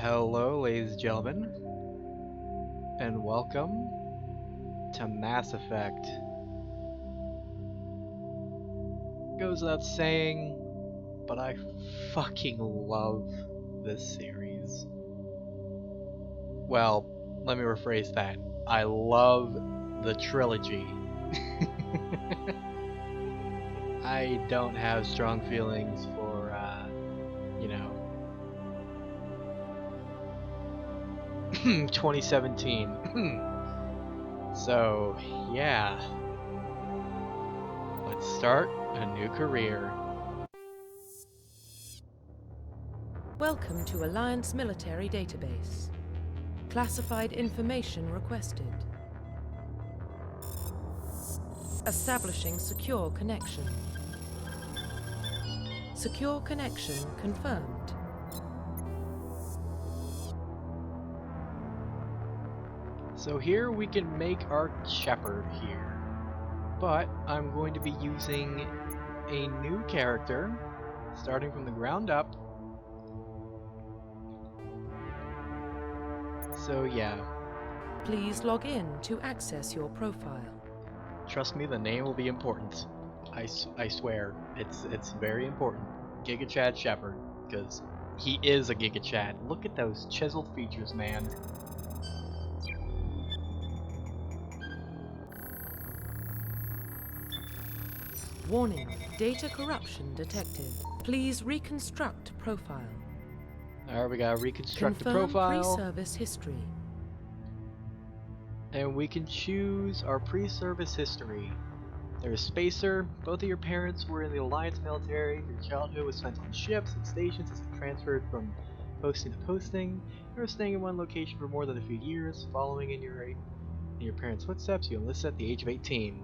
Hello, ladies and gentlemen, and welcome to Mass Effect. Goes without saying, but I fucking love this series. Well, let me rephrase that. I love the trilogy. I don't have strong feelings for, 2017. So, yeah. Let's start a new career. Welcome to Alliance Military Database. Classified information requested. Establishing secure connection. Secure connection confirmed. So here we can make our Shepard here, but I'm going to be using a new character, starting from the ground up. So yeah. Please log in to access your profile. Trust me, the name will be important. I swear, it's very important. Giga Chad Shepard, because he is a Giga Chad. Look at those chiseled features, man. Warning, data corruption detected. Please reconstruct profile. Alright, we gotta reconstruct the Confirm profile. pre-service history. And we can choose our pre-service history. There's Spacer. Both of your parents were in the Alliance military. Your childhood was spent on ships and stations as you transferred from posting to posting. You were staying in one location for more than a few years. Following in your parents' footsteps, you enlisted at the age of 18.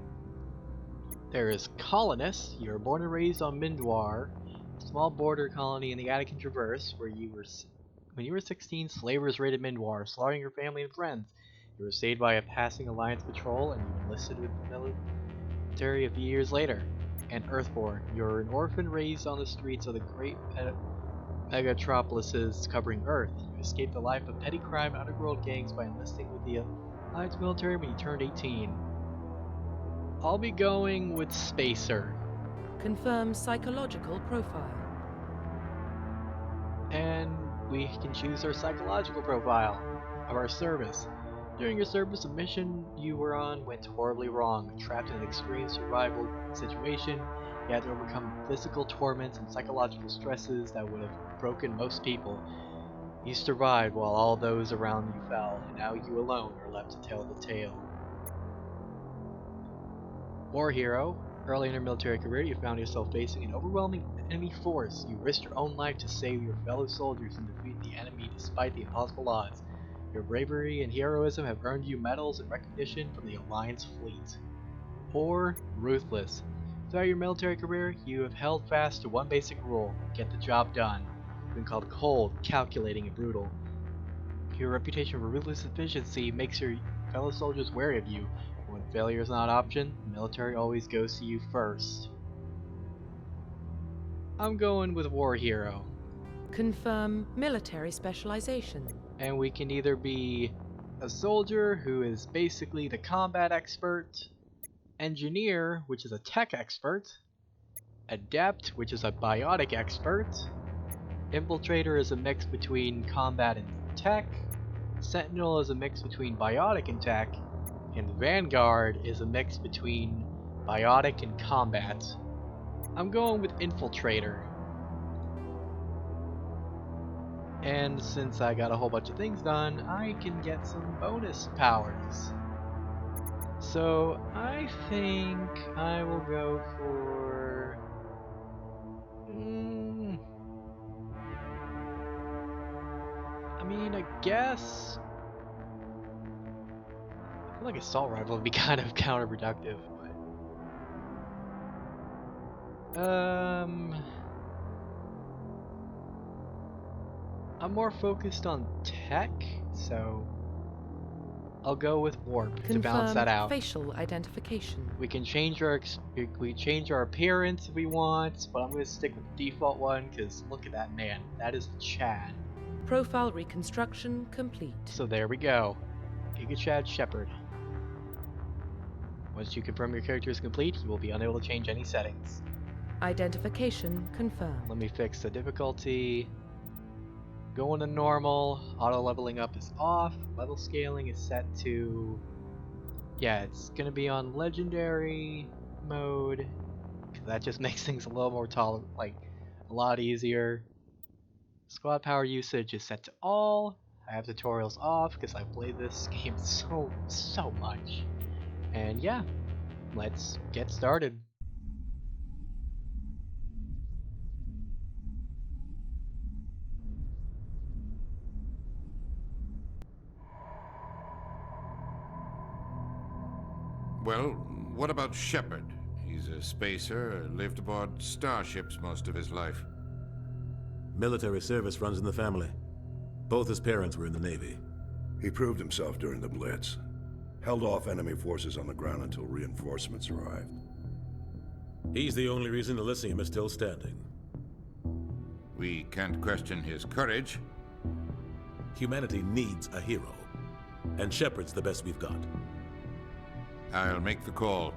There is Colonists. You were born and raised on Mindwar, a small border colony in the Attican Traverse, where when you were 16, slavers raided Mindwar, slaughtering your family and friends. You were saved by a passing Alliance patrol, and you enlisted with the military a few years later. And Earthborn. You're an orphan raised on the streets of the great megatropolises covering Earth. You escaped the life of petty crime and underworld gangs by enlisting with the Alliance military when you turned 18. I'll be going with Spacer. Confirm psychological profile. And we can choose our psychological profile of our service. During your service, a mission you were on went horribly wrong. Trapped in an extreme survival situation, you had to overcome physical torments and psychological stresses that would have broken most people. You survived while all those around you fell, and now you alone are left to tell the tale. War hero. Early in your military career, you found yourself facing an overwhelming enemy force. You risked your own life to save your fellow soldiers and defeat the enemy despite the impossible odds. Your bravery and heroism have earned you medals and recognition from the Alliance fleet. Or ruthless. Throughout your military career, you have held fast to one basic rule: get the job done. You've been called cold, calculating, and brutal. Your reputation for ruthless efficiency makes your fellow soldiers wary of you. When failure is not an option, the military always goes to you first. I'm going with War Hero. Confirm military specialization. And we can either be a soldier, who is basically the combat expert, engineer, which is a tech expert, adept, which is a biotic expert, infiltrator is a mix between combat and tech, sentinel is a mix between biotic and tech, and Vanguard is a mix between biotic and combat. I'm going with Infiltrator. And since I got a whole bunch of things done, I can get some bonus powers. So I think I will go for... I guess... I feel like Assault Rifle would be kind of counterproductive, but... I'm more focused on tech, so... I'll go with Warp to balance that out. Facial identification. We can change our appearance if we want, but I'm going to stick with the default one, because look at that man. That is Chad. Profile reconstruction complete. So there we go. Giga Shepard. Once you confirm your character is complete, you will be unable to change any settings. Identification confirmed. Let me fix the difficulty. Going to normal, auto leveling up is off, level scaling is set to... Yeah, it's gonna be on legendary mode. That just makes things a little more a lot easier. Squad power usage is set to all. I have tutorials off because I've played this game so much. And yeah, let's get started. Well, what about Shepard? He's a spacer, lived aboard starships most of his life. Military service runs in the family. Both his parents were in the Navy. He proved himself during the Blitz. Held off enemy forces on the ground until reinforcements arrived. He's the only reason Elysium is still standing. We can't question his courage. Humanity needs a hero. And Shepard's the best we've got. I'll make the call.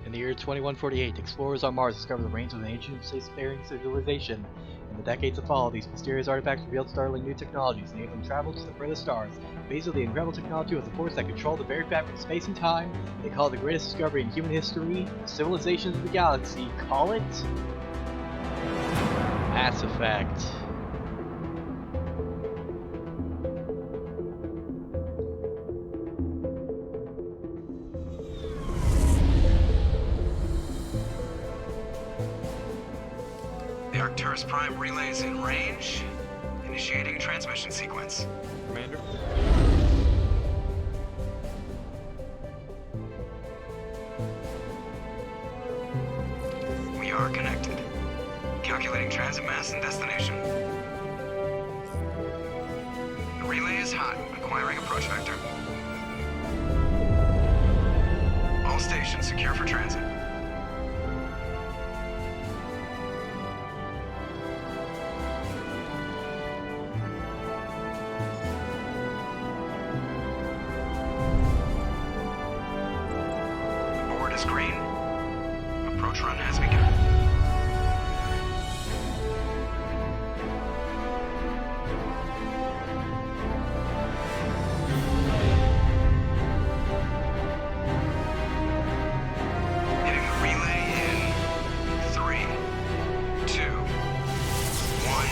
In the year 2148, explorers on Mars discovered the remains of an ancient spacefaring civilization. In the decades that followed, these mysterious artifacts revealed startling new technologies, enabling travel to the furthest stars. Basically, the incredible technology was the force that controlled the very fabric of space and time. They call it the greatest discovery in human history. The civilizations of the galaxy call it... Mass Effect. The Arcturus Prime relay is in range. Initiating a transmission sequence. Commander? We are connected. Calculating transit mass and destination. The relay is hot. Acquiring approach vector. All stations secure for transit. Screen. Approach run has begun. Hitting the relay in 3, 2, 1.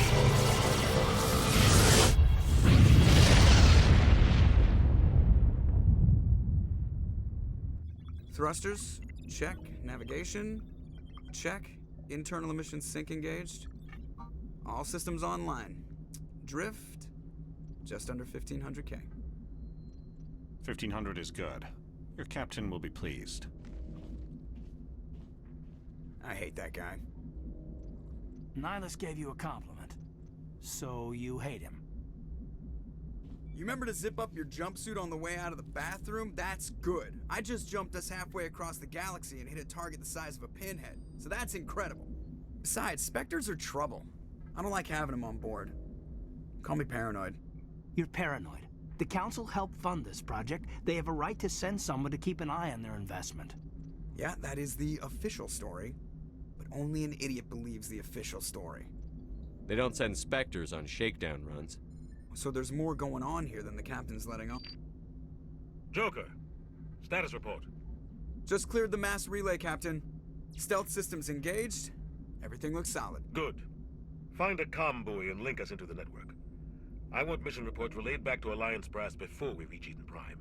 Thrusters, check. Navigation, check. Internal emissions sync engaged. All systems online. Drift, just under 1500K. 1500 is good. Your captain will be pleased. I hate that guy. Nihilus gave you a compliment, so you hate him. You remember to zip up your jumpsuit on the way out of the bathroom? That's good. I just jumped us halfway across the galaxy and hit a target the size of a pinhead, so that's incredible. Besides, Spectres are trouble. I don't like having them on board. Call me paranoid. You're paranoid. The Council helped fund this project. They have a right to send someone to keep an eye on their investment. Yeah, that is the official story. But only an idiot believes the official story. They don't send Spectres on shakedown runs. So there's more going on here than the captain's letting on. Joker, status report. Just cleared the mass relay, Captain. Stealth systems engaged. Everything looks solid. Good. Find a comm buoy and link us into the network. I want mission reports relayed back to Alliance brass before we reach Eden Prime.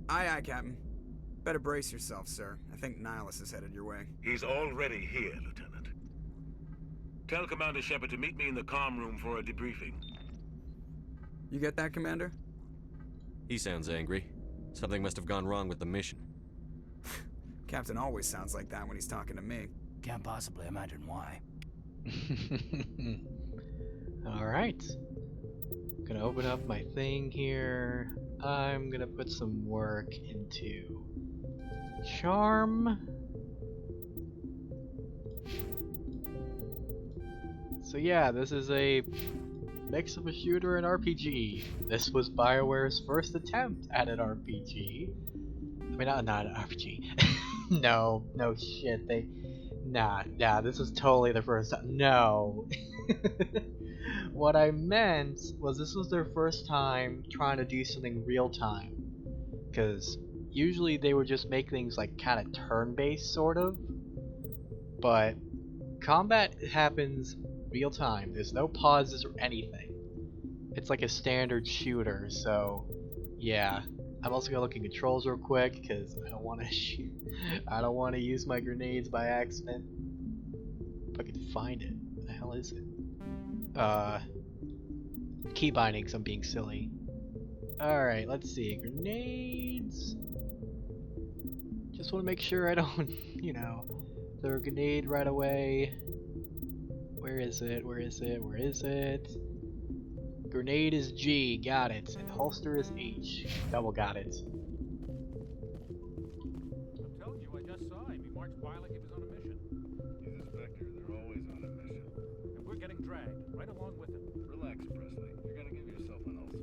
Aye, aye, Captain. Better brace yourself, sir. I think Nihilus is headed your way. He's already here, Lieutenant. Tell Commander Shepard to meet me in the comm room for a debriefing. You get that, Commander? He sounds angry. Something must have gone wrong with the mission. Captain always sounds like that when he's talking to me. Can't possibly imagine why. Alright. Gonna open up my thing here. I'm gonna put some work into charm. So yeah, this is a mix of a shooter and RPG. This was BioWare's first attempt at an RPG. I mean, not an RPG. no shit. Nah, this was totally the first time. No. What I meant was this was their first time trying to do something real time. Because usually they would just make things like kind of turn-based, sort of. But combat happens real time. There's no pauses or anything. It's like a standard shooter, so yeah. I'm also gonna look at controls real quick because I don't want to shoot. I don't want to use my grenades by accident. If I can find it, what the hell is it? Key bindings. I'm being silly. All right, let's see. Grenades. Just want to make sure I don't, throw a grenade right away. Where is it? Where is it? Where is it? Grenade is G, got it. And holster is H. Double got it. I'm telling you, I just saw him. He marched by like he was on a mission. He's a Spectre. They're always on a mission. And we're getting dragged, right along with him. Relax, Presley. You're gonna give yourself an ulcer.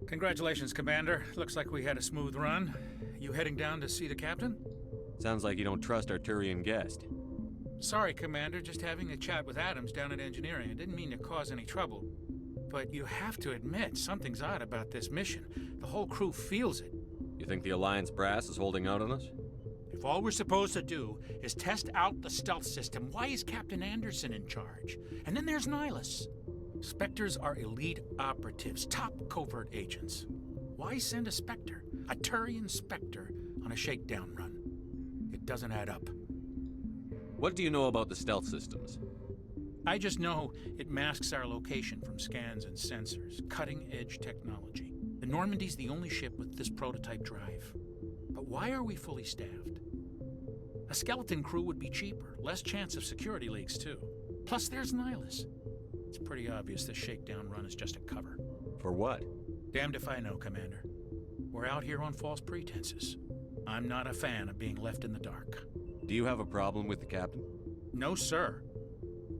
Congratulations, Commander. Looks like we had a smooth run. You heading down to see the captain? Sounds like you don't trust our Turian guest. Sorry, Commander. Just having a chat with Adams down at engineering. I didn't mean to cause any trouble. But you have to admit, something's odd about this mission. The whole crew feels it. You think the Alliance brass is holding out on us? If all we're supposed to do is test out the stealth system, why is Captain Anderson in charge? And then there's Nihilus. Spectres are elite operatives, top covert agents. Why send a Spectre, a Turian Spectre, on a shakedown run? It doesn't add up. What do you know about the stealth systems? I just know it masks our location from scans and sensors. Cutting-edge technology. The Normandy's the only ship with this prototype drive. But why are we fully staffed? A skeleton crew would be cheaper, less chance of security leaks too. Plus there's Nihilus. It's pretty obvious this shakedown run is just a cover. For what? Damned if I know, Commander. We're out here on false pretenses. I'm not a fan of being left in the dark. Do you have a problem with the captain? No, sir.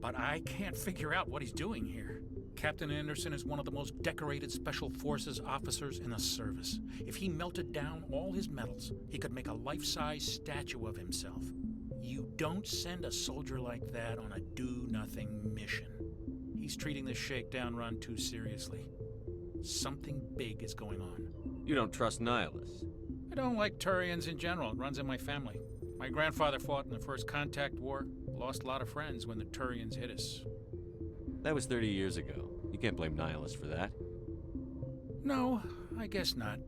But I can't figure out what he's doing here. Captain Anderson is one of the most decorated Special Forces officers in the service. If he melted down all his medals, he could make a life-size statue of himself. You don't send a soldier like that on a do-nothing mission. He's treating this shakedown run too seriously. Something big is going on. You don't trust Nihilus? I don't like Turians in general. It runs in my family. My grandfather fought in the First Contact War. Lost a lot of friends when the Turians hit us. That was 30 years ago. You can't blame Nihilus for that. No, I guess not.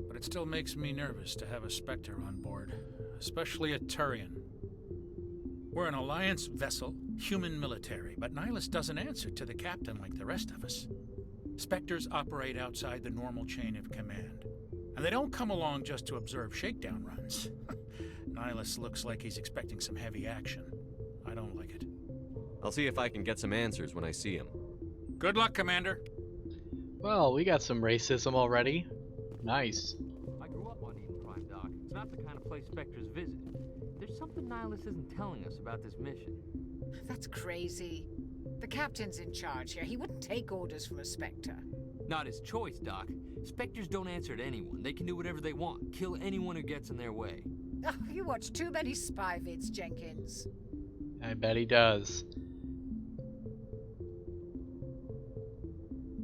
But it still makes me nervous to have a Spectre on board. Especially a Turian. We're an Alliance vessel, human military, but Nihilus doesn't answer to the captain like the rest of us. Spectres operate outside the normal chain of command. And they don't come along just to observe shakedown runs. Nihilus looks like he's expecting some heavy action. I don't like it. I'll see if I can get some answers when I see him. Good luck, Commander. Well, we got some racism already. Nice. I grew up on Eden Prime, Doc. It's not the kind of place Spectres visit. There's something Nihilus isn't telling us about this mission. That's crazy. The captain's in charge here. He wouldn't take orders from a Spectre. Not his choice, Doc. Spectres don't answer to anyone. They can do whatever they want. Kill anyone who gets in their way. Oh, you watch too many spy vids, Jenkins. I bet he does.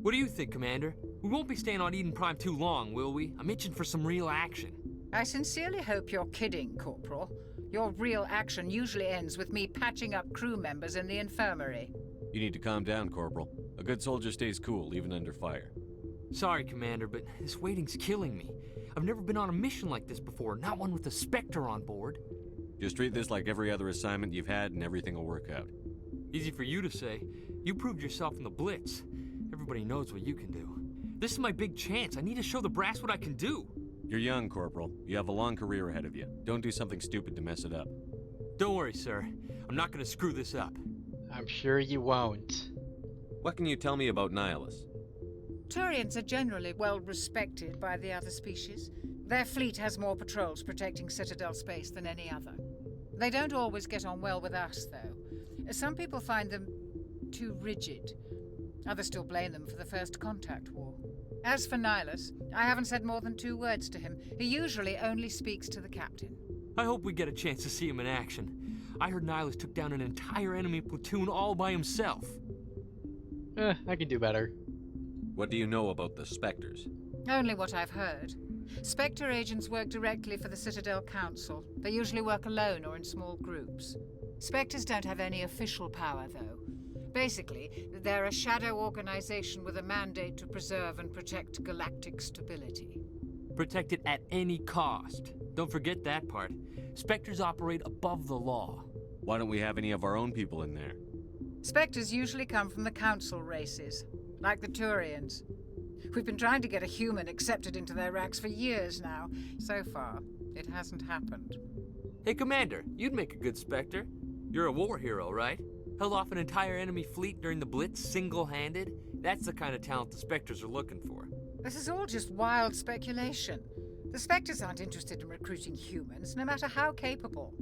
What do you think, Commander? We won't be staying on Eden Prime too long, will we? I'm itching for some real action. I sincerely hope you're kidding, Corporal. Your real action usually ends with me patching up crew members in the infirmary. You need to calm down, Corporal. A good soldier stays cool, even under fire. Sorry, Commander, but this waiting's killing me. I've never been on a mission like this before, not one with a Spectre on board. Just treat this like every other assignment you've had and everything will work out. Easy for you to say. You proved yourself in the Blitz. Everybody knows what you can do. This is my big chance. I need to show the brass what I can do. You're young, Corporal. You have a long career ahead of you. Don't do something stupid to mess it up. Don't worry, sir. I'm not gonna screw this up. I'm sure you won't. What can you tell me about Nihilus? Turians are generally well respected by the other species. Their fleet has more patrols protecting Citadel space than any other. They don't always get on well with us, though. Some people find them too rigid. Others still blame them for the First Contact War. As for Nihilus, I haven't said more than 2 words to him. He usually only speaks to the captain. I hope we get a chance to see him in action. I heard Nihilus took down an entire enemy platoon all by himself. I can do better. What do you know about the Spectres? Only what I've heard. Spectre agents work directly for the Citadel Council. They usually work alone or in small groups. Spectres don't have any official power, though. Basically, they're a shadow organization with a mandate to preserve and protect galactic stability. Protect it at any cost. Don't forget that part. Spectres operate above the law. Why don't we have any of our own people in there? Spectres usually come from the Council races, like the Turians. We've been trying to get a human accepted into their ranks for years now. So far, it hasn't happened. Hey, Commander, you'd make a good Spectre. You're a war hero, right? Held off an entire enemy fleet during the Blitz single-handed? That's the kind of talent the Spectres are looking for. This is all just wild speculation. The Spectres aren't interested in recruiting humans, no matter how capable.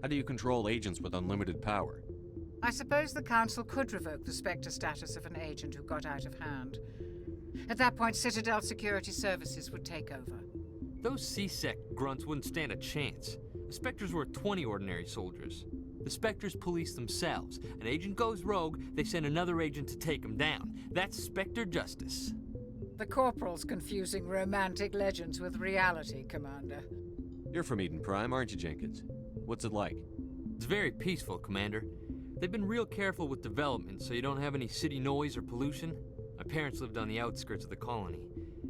How do you control agents with unlimited power? I suppose the Council could revoke the Spectre status of an agent who got out of hand. At that point, Citadel Security Services would take over. Those C-Sec grunts wouldn't stand a chance. The Spectres were 20 ordinary soldiers. The Spectres police themselves. An agent goes rogue, they send another agent to take him down. That's Spectre justice. The Corporal's confusing romantic legends with reality, Commander. You're from Eden Prime, aren't you, Jenkins? What's it like? It's very peaceful, Commander. They've been real careful with development so you don't have any city noise or pollution. My parents lived on the outskirts of the colony.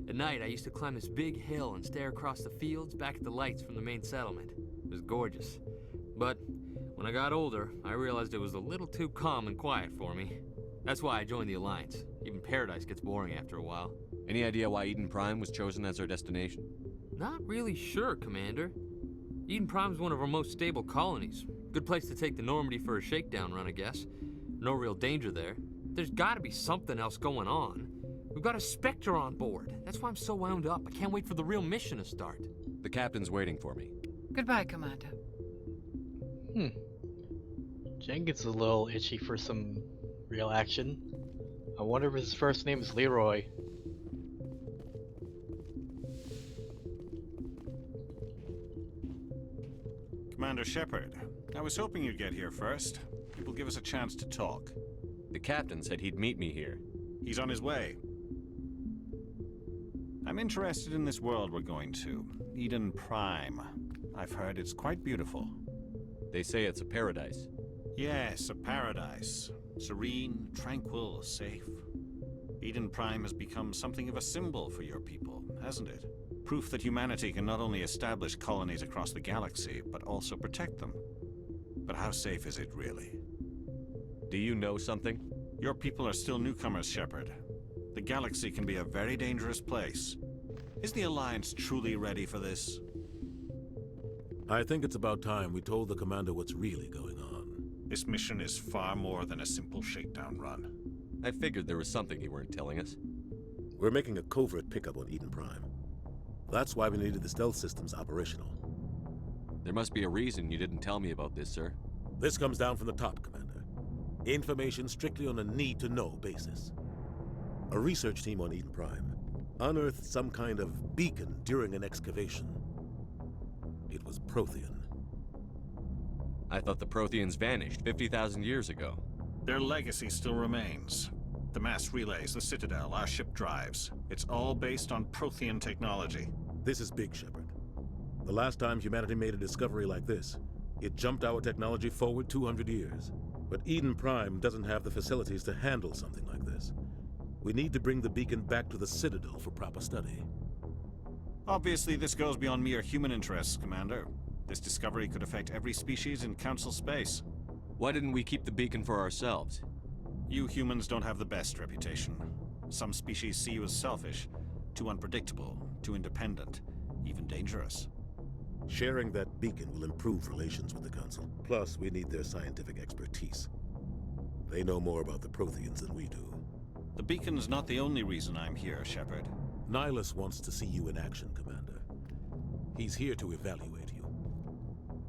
At night, I used to climb this big hill and stare across the fields back at the lights from the main settlement. It was gorgeous. But when I got older, I realized it was a little too calm and quiet for me. That's why I joined the Alliance. Even Paradise gets boring after a while. Any idea why Eden Prime was chosen as our destination? Not really sure, Commander. Eden Prime's one of our most stable colonies. Good place to take the Normandy for a shakedown run, I guess. No real danger there. There's gotta be something else going on. We've got a Spectre on board. That's why I'm so wound up. I can't wait for the real mission to start. The captain's waiting for me. Goodbye, Commander. Jenkins is a little itchy for some real action. I wonder if his first name is Leroy. Commander Shepard, I was hoping you'd get here first. It will give us a chance to talk. The captain said he'd meet me here. He's on his way. I'm interested in this world we're going to, Eden Prime. I've heard it's quite beautiful. They say it's a paradise. Yes, a paradise. Serene, tranquil, safe. Eden Prime has become something of a symbol for your people, hasn't it? Proof that humanity can not only establish colonies across the galaxy, but also protect them. But how safe is it really? Do you know something? Your people are still newcomers, Shepard. The galaxy can be a very dangerous place. Is the Alliance truly ready for this? I think it's about time we told the commander what's really going on. This mission is far more than a simple shakedown run. I figured there was something you weren't telling us. We're making a covert pickup on Eden Prime. That's why we needed the stealth systems operational. There must be a reason you didn't tell me about this, sir. This comes down from the top, Commander. Information strictly on a need-to-know basis. A research team on Eden Prime unearthed some kind of beacon during an excavation. It was Prothean. I thought the Protheans vanished 50,000 years ago. Their legacy still remains. The mass relays, the Citadel, our ship drives. It's all based on Prothean technology. This is big, Shepard. The last time humanity made a discovery like this, it jumped our technology forward 200 years. But Eden Prime doesn't have the facilities to handle something like this. We need to bring the beacon back to the Citadel for proper study. Obviously, this goes beyond mere human interests, Commander. This discovery could affect every species in Council space. Why didn't we keep the beacon for ourselves? You humans don't have the best reputation. Some species see you as selfish, too unpredictable, too independent, even dangerous. Sharing that beacon will improve relations with the Council. Plus, we need their scientific expertise. They know more about the Protheans than we do. The beacon's not the only reason I'm here, Shepard. Nihilus wants to see you in action, Commander. He's here to evaluate you.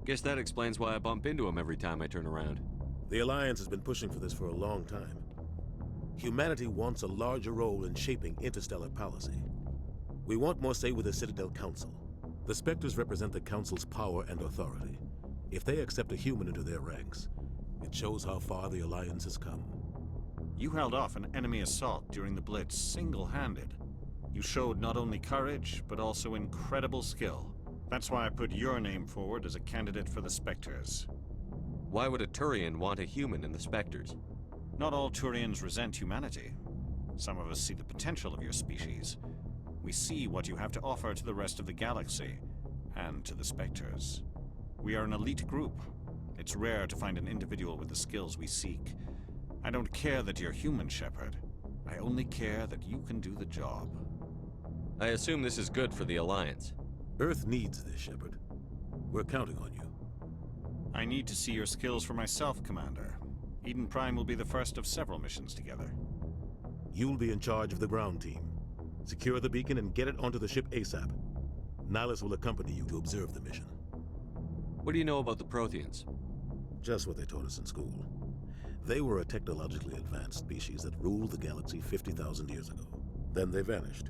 Guess that explains why I bump into him every time I turn around. The Alliance has been pushing for this for a long time. Humanity wants a larger role in shaping interstellar policy. We want more say with the Citadel Council. The Spectres represent the Council's power and authority. If they accept a human into their ranks, it shows how far the Alliance has come. You held off an enemy assault during the Blitz single-handed. You showed not only courage, but also incredible skill. That's why I put your name forward as a candidate for the Spectres. Why would a Turian want a human in the Spectres? Not all Turians resent humanity. Some of us see the potential of your species. We see what you have to offer to the rest of the galaxy, and to the Spectres. We are an elite group. It's rare to find an individual with the skills we seek. I don't care that you're human, Shepard. I only care that you can do the job. I assume this is good for the Alliance. Earth needs this, Shepard. We're counting on you. I need to see your skills for myself, Commander. Eden Prime will be the first of several missions together. You'll be in charge of the ground team. Secure the beacon and get it onto the ship ASAP. Nihilus will accompany you to observe the mission. What do you know about the Protheans? Just what they taught us in school. They were a technologically advanced species that ruled the galaxy 50,000 years ago. Then they vanished.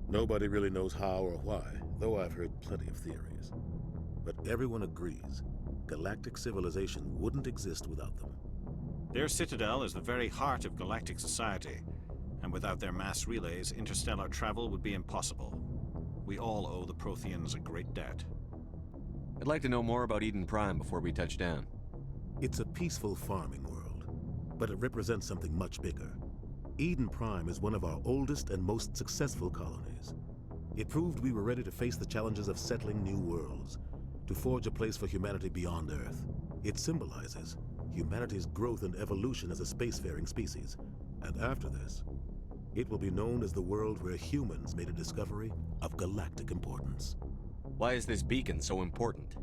Nobody really knows how or why, though I've heard plenty of theories. But everyone agrees, galactic civilization wouldn't exist without them. Their citadel is the very heart of galactic society, and without their mass relays, interstellar travel would be impossible. We all owe the Protheans a great debt. I'd like to know more about Eden Prime before we touch down. It's a peaceful farming world, but it represents something much bigger. Eden Prime is one of our oldest and most successful colonies. It proved we were ready to face the challenges of settling new worlds, to forge a place for humanity beyond Earth. It symbolizes humanity's growth and evolution as a spacefaring species. And after this, it will be known as the world where humans made a discovery of galactic importance. Why is this beacon so important?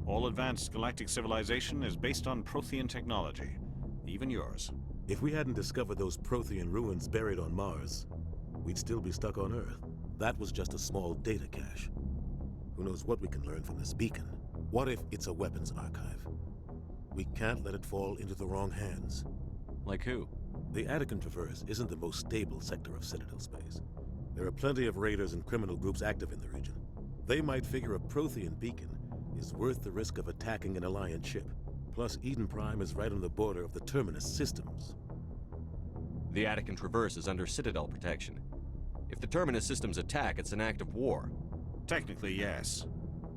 All advanced galactic civilization is based on Prothean technology, even yours. If we hadn't discovered those Prothean ruins buried on Mars, we'd still be stuck on Earth. That was just a small data cache. Who knows what we can learn from this beacon? What if it's a weapons archive? We can't let it fall into the wrong hands. Like who? The Attican Traverse isn't the most stable sector of Citadel space. There are plenty of raiders and criminal groups active in the region. They might figure a Prothean beacon is worth the risk of attacking an Alliance ship. Plus, Eden Prime is right on the border of the Terminus systems. The Attican Traverse is under Citadel protection. If the Terminus systems attack, it's an act of war. Technically, yes.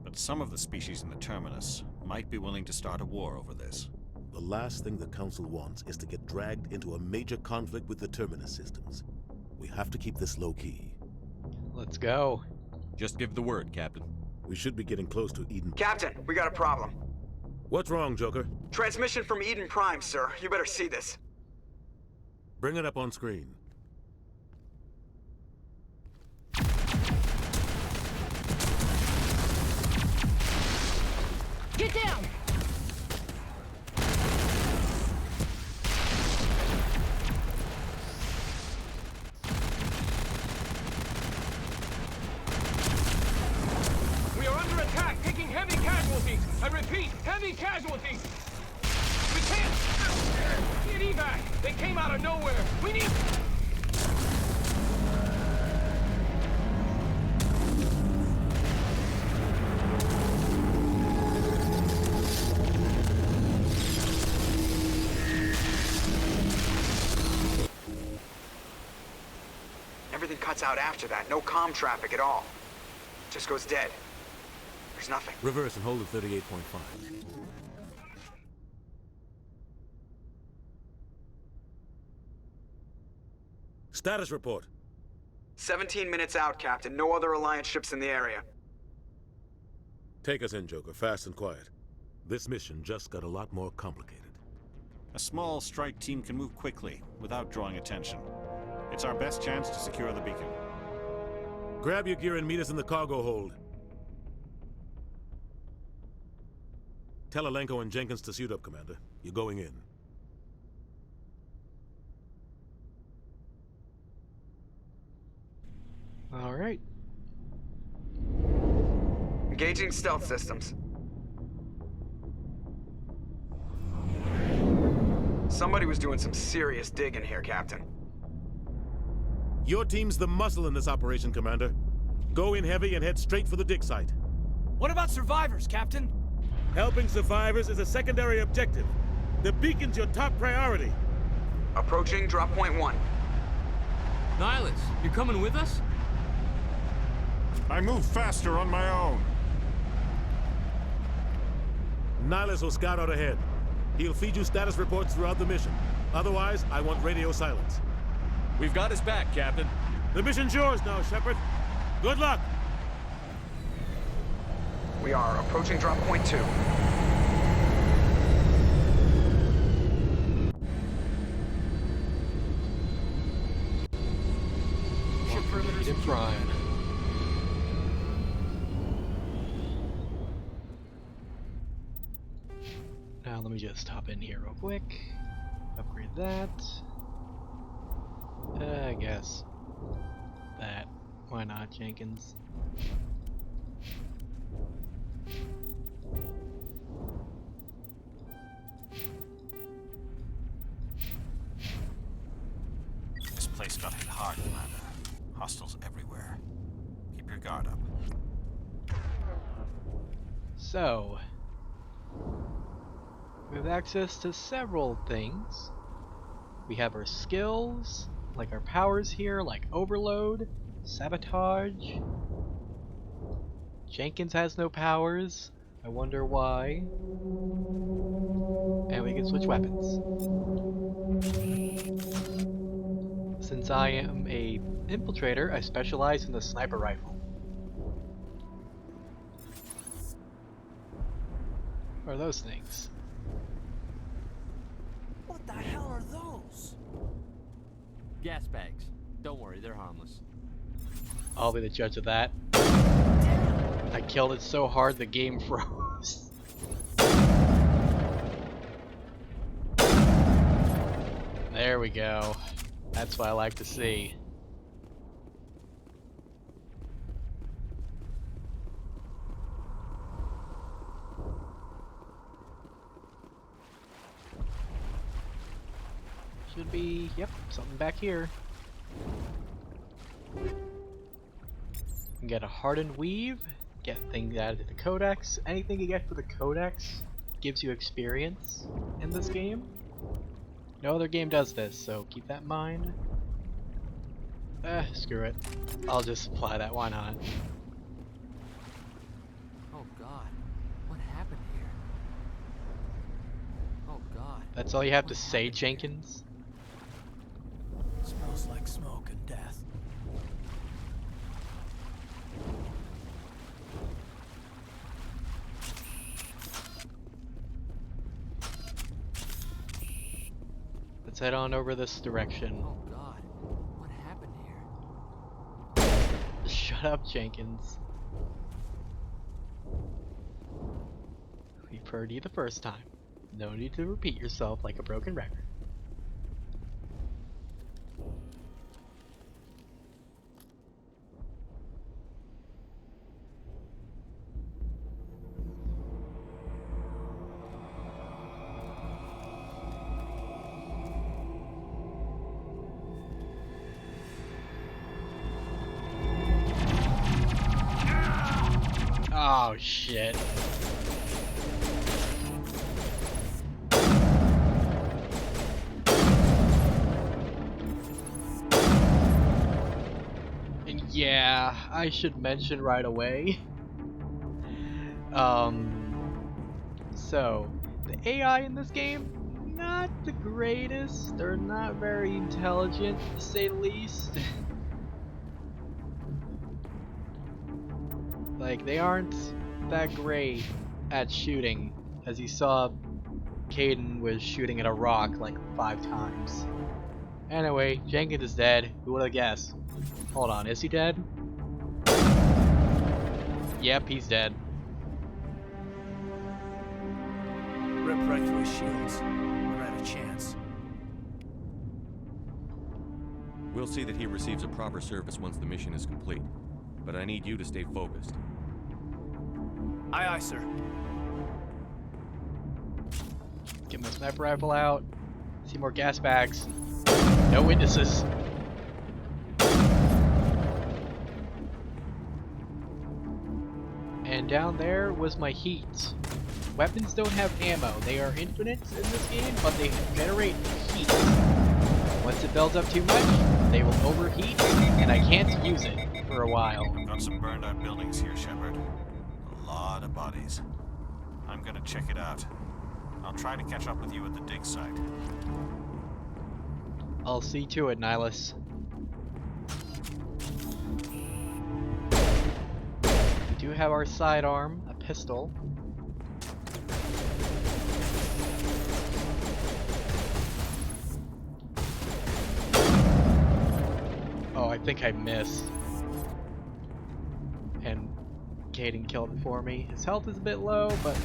But some of the species in the Terminus might be willing to start a war over this. The last thing the Council wants is to get dragged into a major conflict with the Terminus systems. We have to keep this low-key. Let's go. Just give the word, Captain. We should be getting close to Eden. Captain, we got a problem. What's wrong, Joker? Transmission from Eden Prime, sir. You better see this. Bring it up on screen. Get down! We are under attack, taking heavy casualties. I repeat, heavy casualties. We can't get evac. They came out of nowhere. We need... Everything cuts out after that. No comm traffic at all. Just goes dead. There's nothing. Reverse and hold at 38.5. Status report. 17 minutes out, Captain. No other Alliance ships in the area. Take us in, Joker, fast and quiet. This mission just got a lot more complicated. A small strike team can move quickly, without drawing attention. It's our best chance to secure the beacon. Grab your gear and meet us in the cargo hold. Tell Alenko and Jenkins to suit up, Commander. You're going in. All right. Engaging stealth systems. Somebody was doing some serious digging here, Captain. Your team's the muscle in this operation, Commander. Go in heavy and head straight for the dig site. What about survivors, Captain? Helping survivors is a secondary objective. The beacon's your top priority. Approaching drop point 1. Nihilus, you coming with us? I move faster on my own. Nihilus will scout out ahead. He'll feed you status reports throughout the mission. Otherwise, I want radio silence. We've got his back, Captain. The mission's yours now, Shepard. Good luck! We are approaching drop point 2. Ship perimeters in prime. Now let me just hop in here real quick. Upgrade that. I guess that. Why not, Jenkins? This place got hit hard, Commander. Hostiles everywhere. Keep your guard up. So, we have access to several things. We have our skills, like our powers here, like Overload, Sabotage. Jenkins has no powers. I wonder why. And we can switch weapons. Since I am a infiltrator, I specialize in the sniper rifle. What are those things? What the hell are those? Gas bags. Don't worry, they're harmless. I'll be the judge of that. I killed it so hard the game froze. There we go. That's what I like to see. Should be, yep, something back here. Get a hardened weave, get things added to the codex. Anything you get for the codex gives you experience in this game. No other game does this, so keep that in mind. Screw it. I'll just supply that, why not? Oh god, what happened here? Oh god. That's all you have to say, Jenkins? Smells like smoke and death. Let's head on over this direction. Oh god, what happened here? Shut up, Jenkins. We've heard you the first time. No need to repeat yourself like a broken record. Oh shit. And yeah, I should mention right away. So the AI in this game, not the greatest. They're not very intelligent, to say the least. Like, they aren't that great at shooting, as you saw Caden was shooting at a rock like 5 times. Anyway, Jenkins is dead. Who would have guessed? Hold on, is he dead? Yep, he's dead. Rip right through his shields. We're at a chance. We'll see that he receives a proper service once the mission is complete. But I need you to stay focused. Aye, aye, sir. Get my sniper rifle out. See more gas bags. No witnesses. And down there was my heat. Weapons don't have ammo. They are infinite in this game, but they generate heat. Once it builds up too much, they will overheat, and I can't use it for a while. Got some burned out buildings here, Shepard. A lot of bodies. I'm gonna check it out. I'll try to catch up with you at the dig site. I'll see to it, Nihilus. We do have our sidearm, a pistol. Oh, I think I missed. And Caden killed it for me. His health is a bit low, but...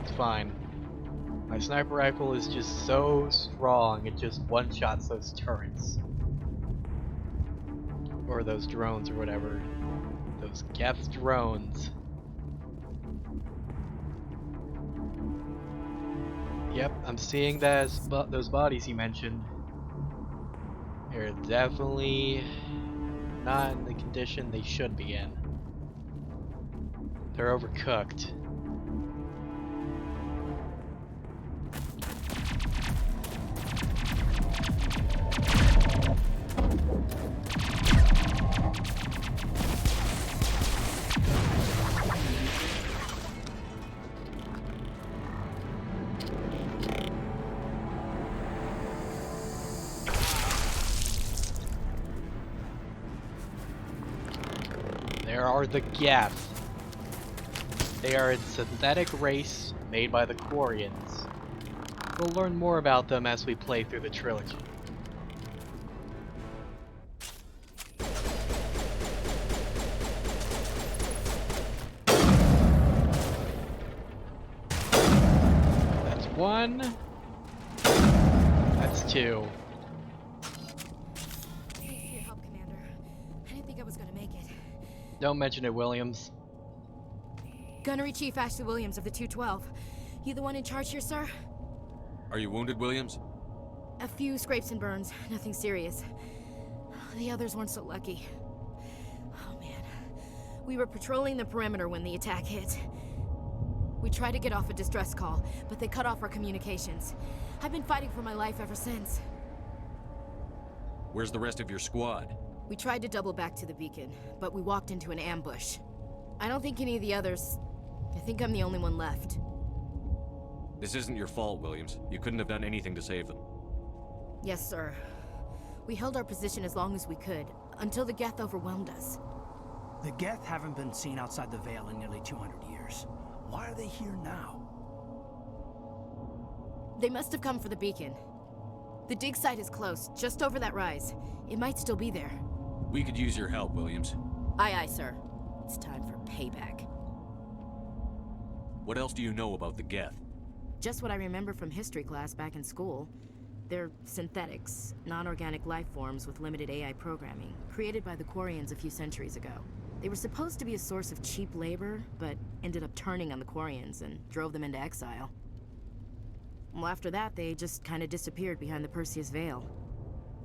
it's fine. My sniper rifle is just so strong, it just one-shots those turrets. Or those drones or whatever. Those Geth drones. Yep, I'm seeing those bodies you mentioned. They're definitely not in the condition they should be in. They're overcooked. There are the Geth. They are a synthetic race made by the Quarians. We'll learn more about them as we play through the trilogy. That's one. That's two. Don't mention it, Williams. Gunnery Chief Ashley Williams of the 212. You the one in charge here, sir? Are you wounded, Williams? A few scrapes and burns, nothing serious. The others weren't so lucky. Oh man. We were patrolling the perimeter when the attack hit. We tried to get off a distress call, but they cut off our communications. I've been fighting for my life ever since. Where's the rest of your squad? We tried to double back to the beacon, but we walked into an ambush. I don't think any of the others... I think I'm the only one left. This isn't your fault, Williams. You couldn't have done anything to save them. Yes, sir. We held our position as long as we could, until the Geth overwhelmed us. The Geth haven't been seen outside the Veil in nearly 200 years. Why are they here now? They must have come for the beacon. The dig site is close, just over that rise. It might still be there. We could use your help, Williams. Aye, aye, sir. It's time for payback. What else do you know about the Geth? Just what I remember from history class back in school. They're synthetics, non-organic life forms with limited AI programming, created by the Quarians a few centuries ago. They were supposed to be a source of cheap labor, but ended up turning on the Quarians and drove them into exile. Well, after that, they just kind of disappeared behind the Perseus Veil.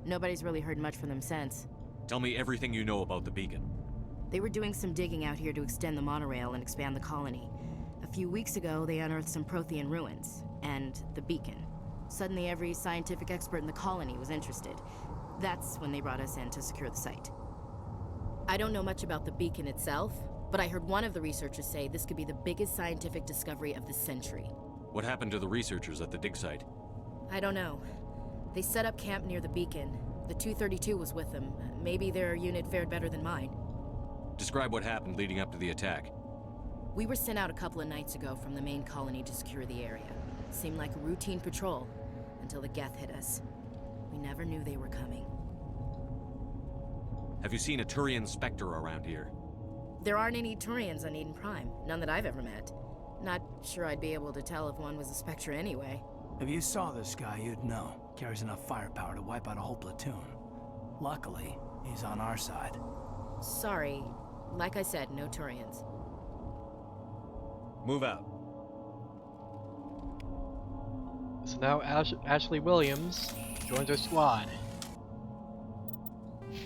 Nobody's really heard much from them since. Tell me everything you know about the beacon. They were doing some digging out here to extend the monorail and expand the colony. A few weeks ago, they unearthed some Prothean ruins, and the beacon. Suddenly, every scientific expert in the colony was interested. That's when they brought us in to secure the site. I don't know much about the beacon itself, but I heard one of the researchers say this could be the biggest scientific discovery of the century. What happened to the researchers at the dig site? I don't know. They set up camp near the beacon. The 232 was with them. Maybe their unit fared better than mine. Describe what happened leading up to the attack. We were sent out a couple of nights ago from the main colony to secure the area. Seemed like a routine patrol, until the Geth hit us. We never knew they were coming. Have you seen a Turian Spectre around here? There aren't any Turians on Eden Prime. None that I've ever met. Not sure I'd be able to tell if one was a Spectre anyway. If you saw this guy, you'd know. Carries enough firepower to wipe out a whole platoon. Luckily, He's on our side. Sorry. Like I said, no Turians. Move out. So now Ashley Williams joins our squad.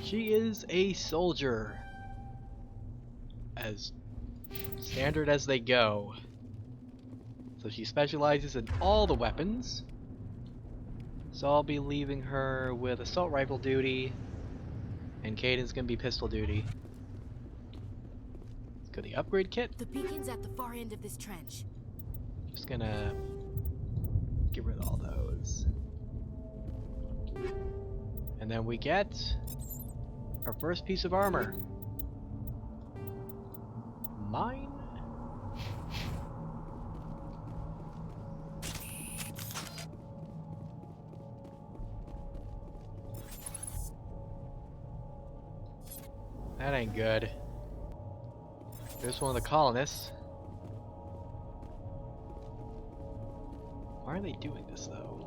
She is a soldier. As standard as they go. So she specializes in all the weapons. So I'll be leaving her with assault rifle duty. And Caden's gonna be pistol duty. Let's go to the upgrade kit. The beacon's at the far end of this trench. Just gonna get rid of all those. And then we get our first piece of armor. Mine? That ain't good. There's one of the colonists. Why are they doing this though?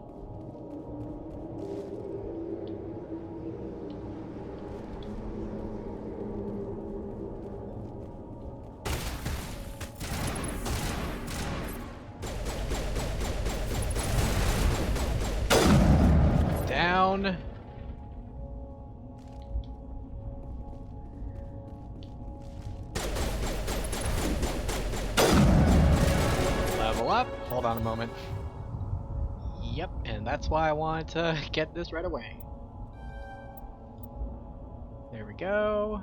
Down. Level up. Hold on a moment. Yep, and that's why I wanted to get this right away. There we go.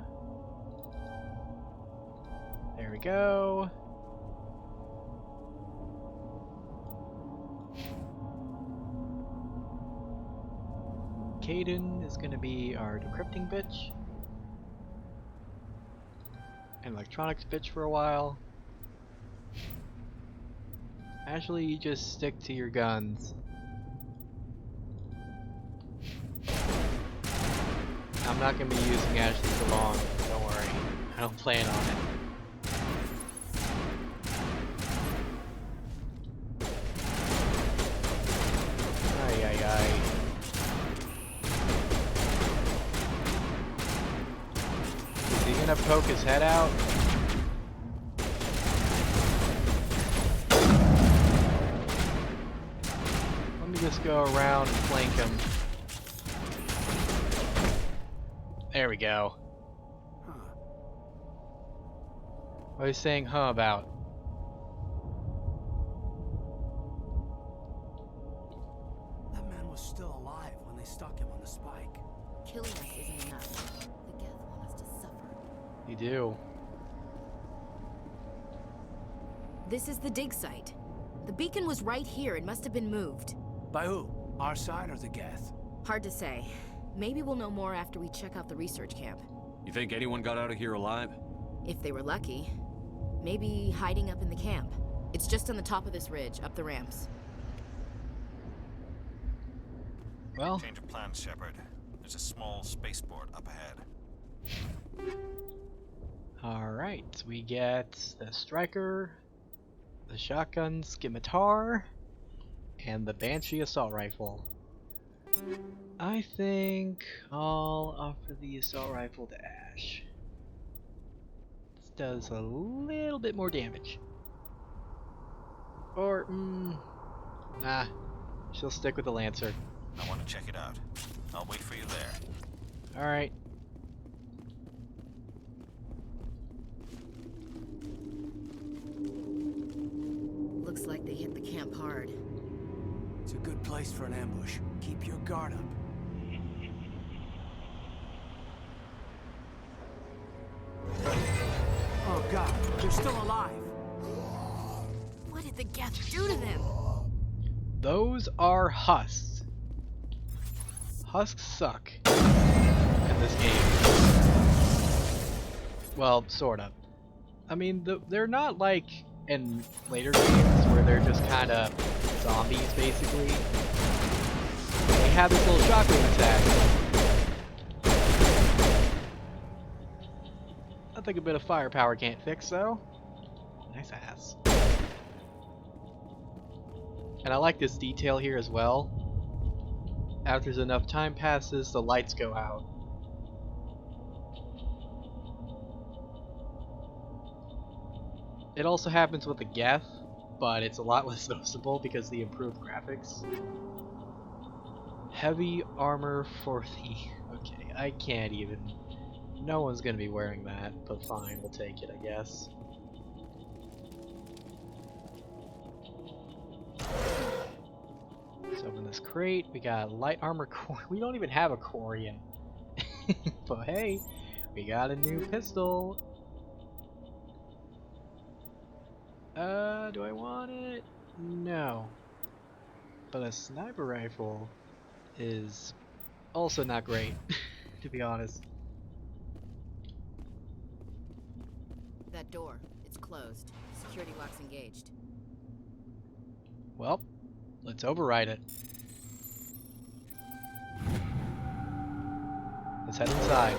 There we go. Caden is gonna be our decrypting bitch. And electronics bitch for a while. Ashley, you just stick to your guns. I'm not gonna be using Ashley for long, don't worry. I don't plan on it. Ay ay ay. Is he gonna poke his head out? Let me just go around and flank him. There we go. What are you saying huh about? That man was still alive when they stuck him on the spike. Killing us isn't enough. The Geth want us to suffer. You do. This is the dig site. The beacon was right here. It must have been moved. By who? Our side or the Geth? Hard to say. Maybe we'll know more after we check out the research camp. You think anyone got out of here alive? If they were lucky. Maybe hiding up in the camp. It's just on the top of this ridge, up the ramps. Well. Change of plans, Shepard. There's a small spaceport up ahead. Alright, we get the striker, the shotgun scimitar, and the Banshee assault rifle. I think I'll offer the assault rifle to Ash. This does a little bit more damage. Or, nah, she'll stick with the Lancer. I want to check it out. I'll wait for you there. Alright. Looks like they hit the camp hard. It's a good place for an ambush. Keep your guard up. Oh god, they're still alive. What did the Geth do to them? Those are husks. Husks suck in this game. Well, sort of. I mean, they're not like in later games where they're just kind of zombies, basically. They have this little shockwave attack. I think a bit of firepower can't fix, though. Nice ass. And I like this detail here as well. After enough time passes, the lights go out. It also happens with the Geth, but it's a lot less noticeable because of the improved graphics. Heavy armor for the... Okay, I can't even... No one's gonna be wearing that, but fine, we'll take it, I guess. Let's open this crate. We got light armor we don't even have a Quarian. But hey, we got a new pistol. Do I want it? No. But a sniper rifle is also not great, to be honest. That door, it's closed. Security lock's engaged. Well, let's override it. Let's head inside.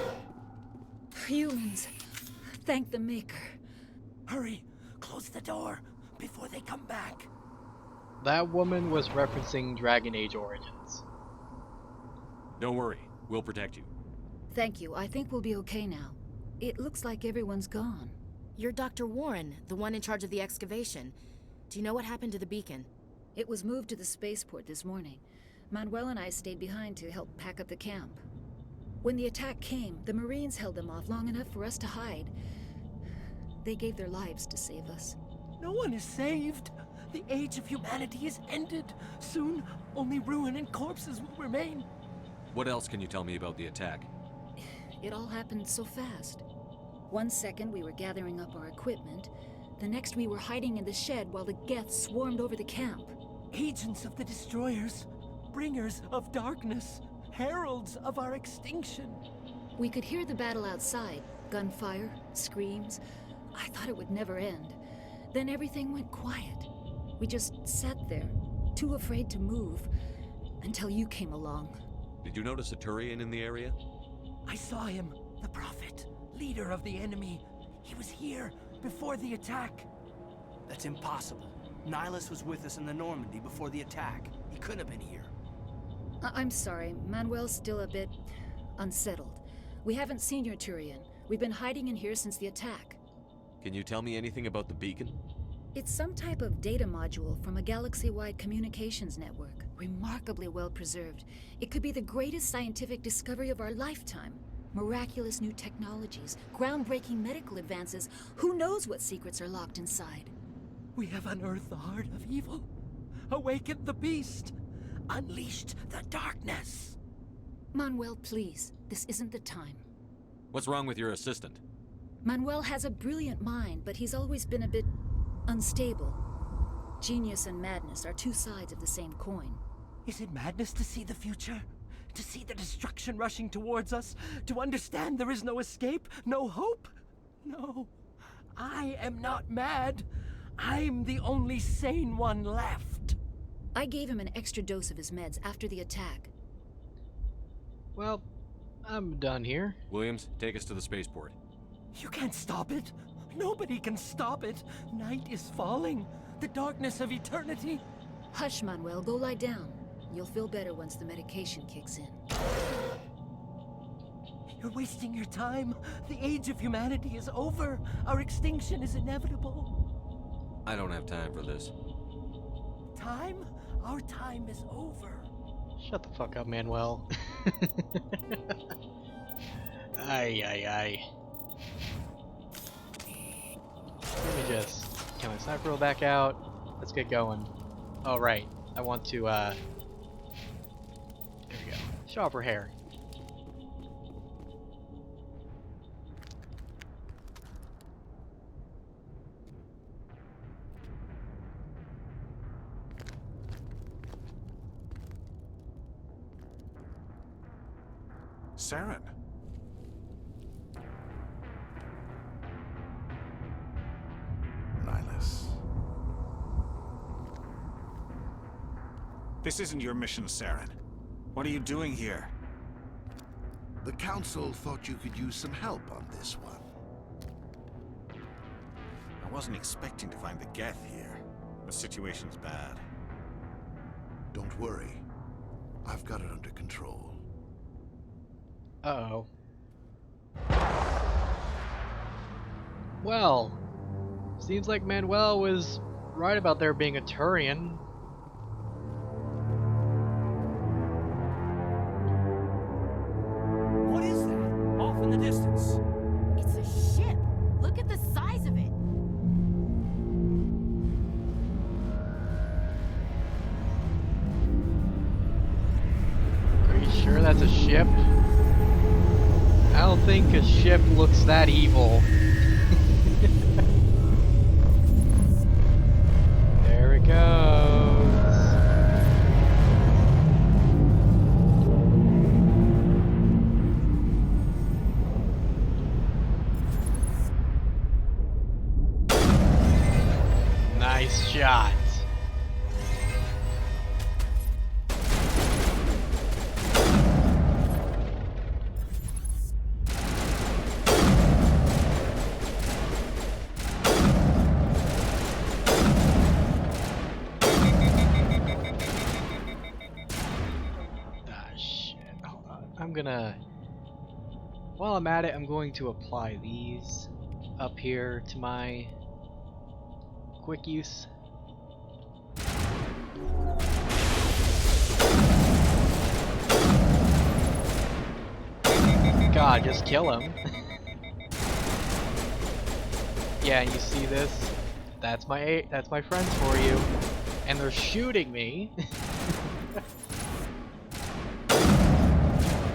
Humans, thank the Maker. Hurry, close the door before they come back. That woman was referencing Dragon Age Origins. Don't worry, we'll protect you. Thank you. I think we'll be okay now. It looks like everyone's gone. You're Dr. Warren, the one in charge of the excavation. Do you know what happened to the beacon? It was moved to the spaceport this morning. Manuel and I stayed behind to help pack up the camp. When the attack came, the Marines held them off long enough for us to hide. They gave their lives to save us. No one is saved. The age of humanity is ended. Soon, only ruin and corpses will remain. What else can you tell me about the attack? It all happened so fast. One second we were gathering up our equipment. The next we were hiding in the shed while the Geth swarmed over the camp. Agents of the destroyers, bringers of darkness, heralds of our extinction. We could hear the battle outside. Gunfire, screams. I thought it would never end. Then everything went quiet. We just sat there, too afraid to move, until you came along. Did you notice a Turian in the area? I saw him, the Prophet, leader of the enemy. He was here before the attack. That's impossible. Nihilus was with us in the Normandy before the attack. He couldn't have been here. I'm sorry, Manuel's still a bit unsettled. We haven't seen your Turian. We've been hiding in here since the attack. Can you tell me anything about the beacon? It's some type of data module from a galaxy-wide communications network. Remarkably well preserved. It could be the greatest scientific discovery of our lifetime. Miraculous new technologies, groundbreaking medical advances. Who knows what secrets are locked inside? We have unearthed the heart of evil, awakened the beast, unleashed the darkness. Manuel, please. This isn't the time. What's wrong with your assistant? Manuel has a brilliant mind, but he's always been a bit unstable. Genius and madness are two sides of the same coin. Is it madness to see the future? To see the destruction rushing towards us? To understand there is no escape? No hope? No. I am not mad. I'm the only sane one left. I gave him an extra dose of his meds after the attack. Well, I'm done here. Williams, take us to the spaceport. You can't stop it. Nobody can stop it. Night is falling. The darkness of eternity. Hush, Manuel. Go lie down. You'll feel better once the medication kicks in. You're wasting your time. The age of humanity is over. Our extinction is inevitable. I don't have time for this. Time? Our time is over. Shut the fuck up, Manuel. Ay, ay, ay. Let me just get my sniper rifle back out. Let's get going. Oh, right. I want to, there we go. Show off her hair. Saren. Nihilus. This isn't your mission, Saren. What are you doing here? The Council thought you could use some help on this one. I wasn't expecting to find the Geth here. The situation's bad. Don't worry. I've got it under control. Uh-oh. Well, Seems like Manuel was right about there being a Turian. What is that? Off in the distance. It's a ship. Look at the size of it. Are you sure that's a ship? I don't think a ship looks that evil. There it goes. Nice shot. While I'm at it, I'm going to apply these up here to my quick use. God, just kill him. Yeah, and you see this? That's my friends for you. And they're shooting me.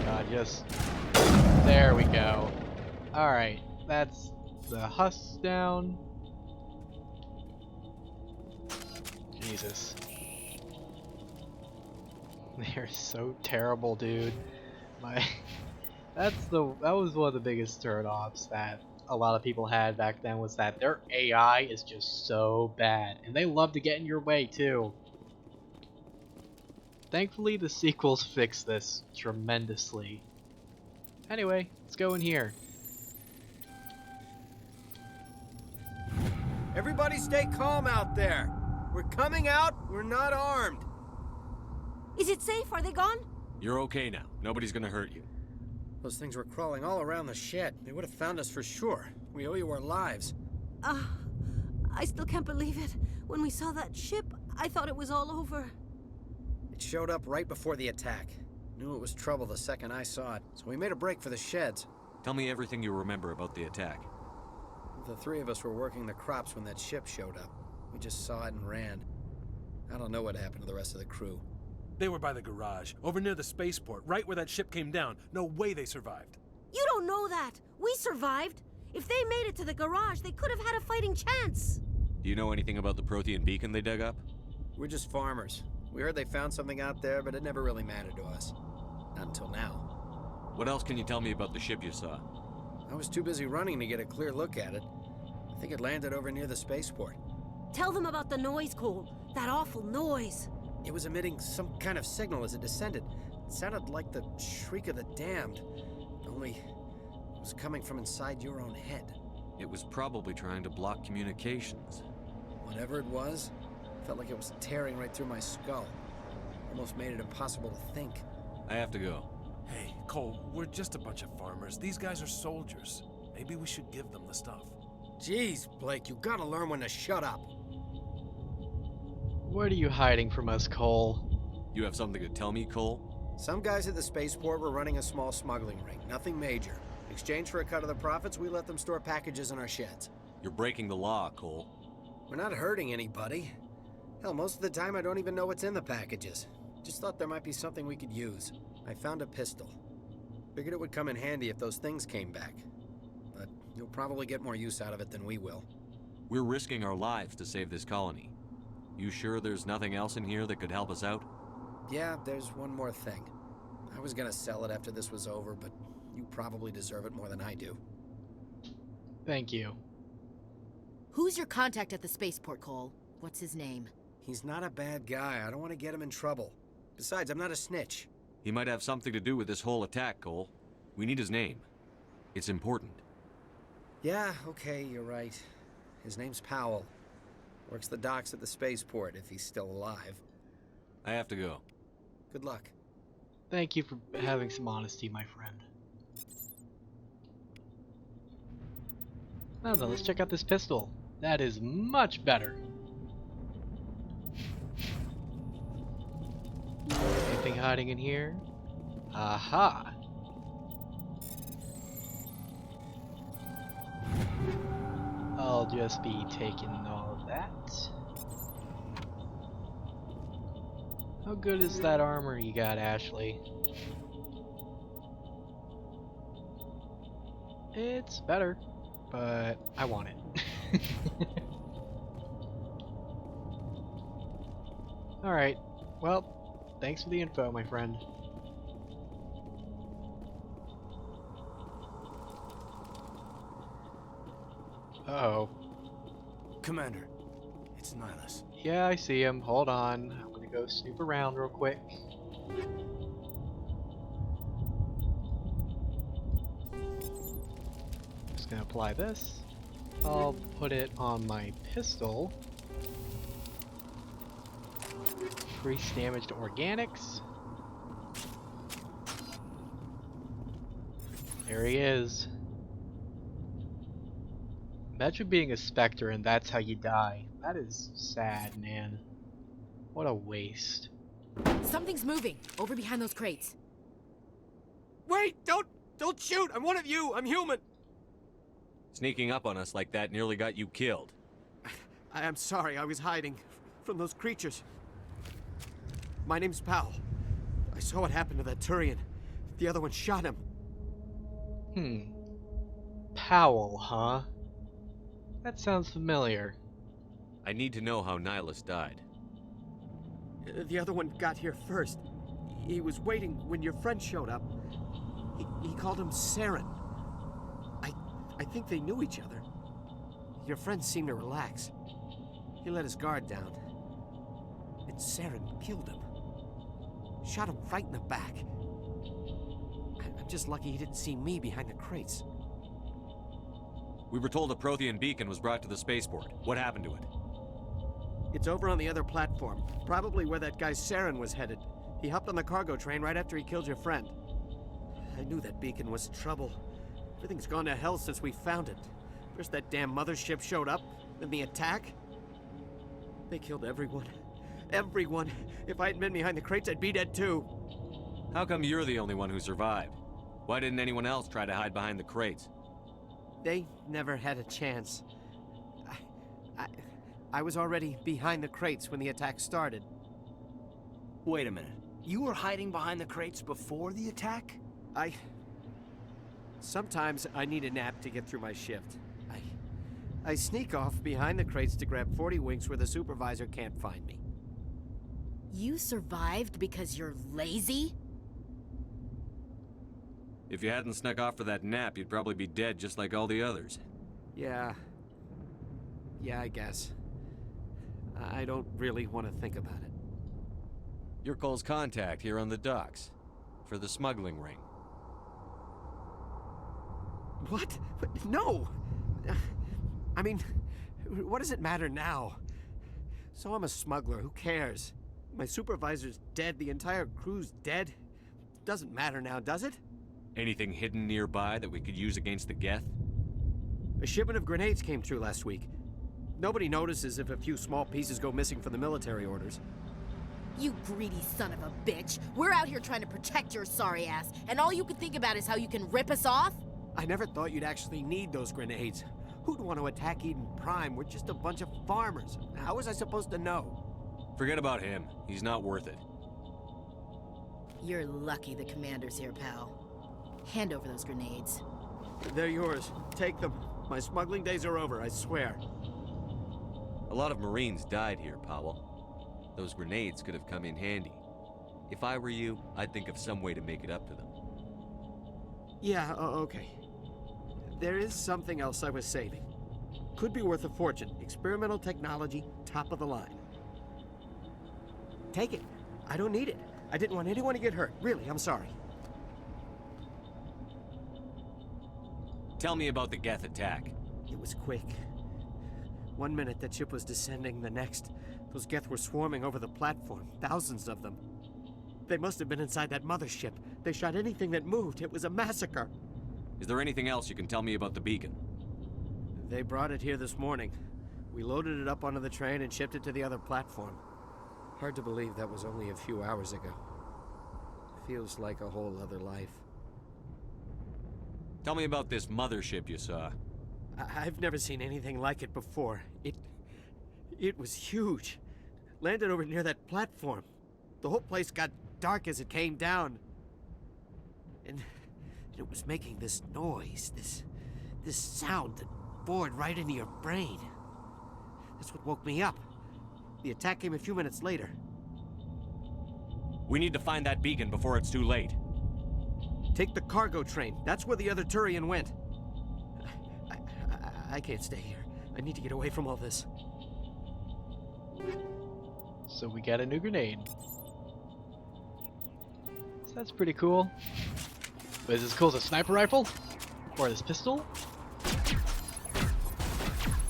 God, just... There we go. Alright, that's the husk down. Jesus. They're so terrible, dude. That was one of the biggest turn-offs that a lot of people had back then, was that their AI is just so bad. And they love to get in your way, too. Thankfully, the sequels fix this tremendously. Anyway, let's go in here. Everybody stay calm out there. We're coming out, we're not armed. Is it safe? Are they gone? You're okay now. Nobody's gonna hurt you. Those things were crawling all around the shed. They would have found us for sure. We owe you our lives. I still can't believe it. When we saw that ship, I thought it was all over. It showed up right before the attack. Knew it was trouble the second I saw it, so we made a break for the sheds. Tell me everything you remember about the attack. The three of us were working the crops when that ship showed up. We just saw it and ran. I don't know what happened to the rest of the crew. They were by the garage, over near the spaceport, right where that ship came down. No way they survived. You don't know that. We survived. If they made it to the garage, they could have had a fighting chance. Do you know anything about the Prothean beacon they dug up? We're just farmers. We heard they found something out there, but it never really mattered to us. Not until now. What else can you tell me about the ship you saw? I was too busy running to get a clear look at it. I think it landed over near the spaceport. Tell them about the noise, Cole. That awful noise. It was emitting some kind of signal as it descended. It sounded like the shriek of the damned. Only it was coming from inside your own head. It was probably trying to block communications. Whatever it was, felt like it was tearing right through my skull. Almost made it impossible to think. I have to go. Hey, Cole, we're just a bunch of farmers. These guys are soldiers. Maybe we should give them the stuff. Jeez, Blake, you gotta learn when to shut up. What are you hiding from us, Cole? You have something to tell me, Cole? Some guys at the spaceport were running a small smuggling ring. Nothing major. In exchange for a cut of the profits, we let them store packages in our sheds. You're breaking the law, Cole. We're not hurting anybody. Hell, most of the time I don't even know what's in the packages. Just thought there might be something we could use. I found a pistol. Figured it would come in handy if those things came back. But you'll probably get more use out of it than we will. We're risking our lives to save this colony. You sure there's nothing else in here that could help us out? Yeah, there's one more thing. I was gonna sell it after this was over, but you probably deserve it more than I do. Thank you. Who's your contact at the spaceport, Cole? What's his name? He's not a bad guy. I don't want to get him in trouble. Besides, I'm not a snitch. He might have something to do with this whole attack, Cole. We need his name. It's important. Yeah, okay, you're right. His name's Powell. Works the docks at the spaceport, if he's still alive. I have to go. Good luck. Thank you for having some honesty, my friend. Now then, let's check out this pistol. That is much better. Anything hiding in here? Aha! I'll just be taking all of that. How good is that armor you got, Ashley? It's better, but I want it. Alright, well, thanks for the info, my friend. Uh-oh. Commander, it's Nihilus. Yeah, I see him. Hold on. I'm gonna go snoop around real quick. Just gonna apply this. I'll put it on my pistol. Increase damage to organics. There he is. Imagine being a Spectre and that's how you die. That is sad, man. What a waste. Something's moving over behind those crates. Wait! Don't shoot! I'm one of you! I'm human! Sneaking up on us like that nearly got you killed. I'm sorry, I was hiding from those creatures. My name's Powell. I saw what happened to that Turian. The other one shot him. Powell, huh? That sounds familiar. I need to know how Nihilus died. The other one got here first. He was waiting when your friend showed up. He called him Saren. I think they knew each other. Your friend seemed to relax. He let his guard down. And Saren killed him. Shot him right in the back. I'm just lucky he didn't see me behind the crates. We were told a Prothean beacon was brought to the spaceport. What happened to it? It's over on the other platform. Probably where that guy Saren was headed. He hopped on the cargo train right after he killed your friend. I knew that beacon was trouble. Everything's gone to hell since we found it. First that damn mothership showed up, then the attack. They killed everyone. Everyone. If I hadn't been behind the crates, I'd be dead too. How come you're the only one who survived? Why didn't anyone else try to hide behind the crates? They never had a chance. I was already behind the crates when the attack started. Wait a minute. You were hiding behind the crates before the attack? Sometimes I need a nap to get through my shift. I sneak off behind the crates to grab 40 winks where the supervisor can't find me. You survived because you're lazy? If you hadn't snuck off for that nap, you'd probably be dead just like all the others. Yeah, I guess. I don't really want to think about it. You're Cole's contact here on the docks. For the smuggling ring. What? No! I mean, what does it matter now? So I'm a smuggler, who cares? My supervisor's dead, the entire crew's dead. Doesn't matter now, does it? Anything hidden nearby that we could use against the Geth? A shipment of grenades came through last week. Nobody notices if a few small pieces go missing from the military orders. You greedy son of a bitch. We're out here trying to protect your sorry ass, and all you can think about is how you can rip us off? I never thought you'd actually need those grenades. Who'd want to attack Eden Prime? We're just a bunch of farmers. How was I supposed to know? Forget about him. He's not worth it. You're lucky the commander's here, pal. Hand over those grenades. They're yours. Take them. My smuggling days are over, I swear. A lot of Marines died here, Powell. Those grenades could have come in handy. If I were you, I'd think of some way to make it up to them. Yeah, okay. There is something else I was saving. Could be worth a fortune. Experimental technology, top of the line. Take it. I don't need it. I didn't want anyone to get hurt. Really, I'm sorry. Tell me about the Geth attack. It was quick. 1 minute that ship was descending, the next, those Geth were swarming over the platform. Thousands of them. They must have been inside that mothership. They shot anything that moved. It was a massacre. Is there anything else you can tell me about the beacon? They brought it here this morning. We loaded it up onto the train and shipped it to the other platform. Hard to believe that was only a few hours ago. Feels like a whole other life. Tell me about this mothership you saw. I've never seen anything like it before. It was huge. Landed over near that platform. The whole place got dark as it came down. And it was making this noise, this sound that bored right into your brain. That's what woke me up. The attack came a few minutes later. We need to find that beacon before it's too late. Take the cargo train. That's where the other Turian went. I can't stay here. I need to get away from all this. So we got a new grenade. So that's pretty cool. But is this as cool as a sniper rifle? Or this pistol?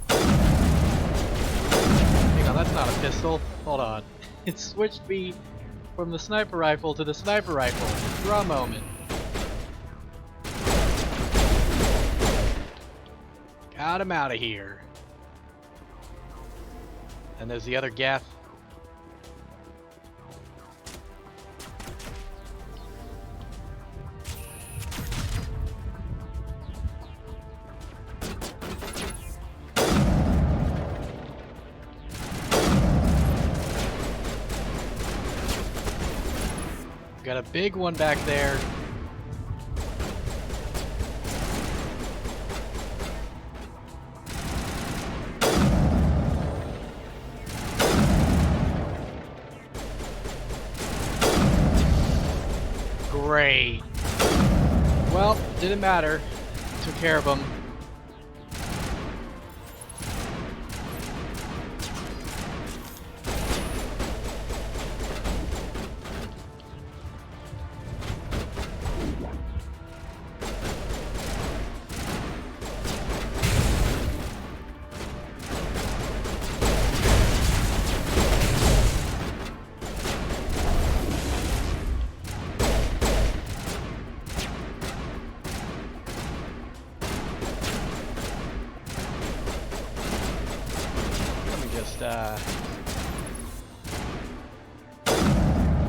Hang on, that's not a pistol. Hold on. It switched me from the sniper rifle to the sniper rifle. For a moment. Got him out of here. And there's the other Geth. Got a big one back there. Great. Well, didn't matter. Took care of them.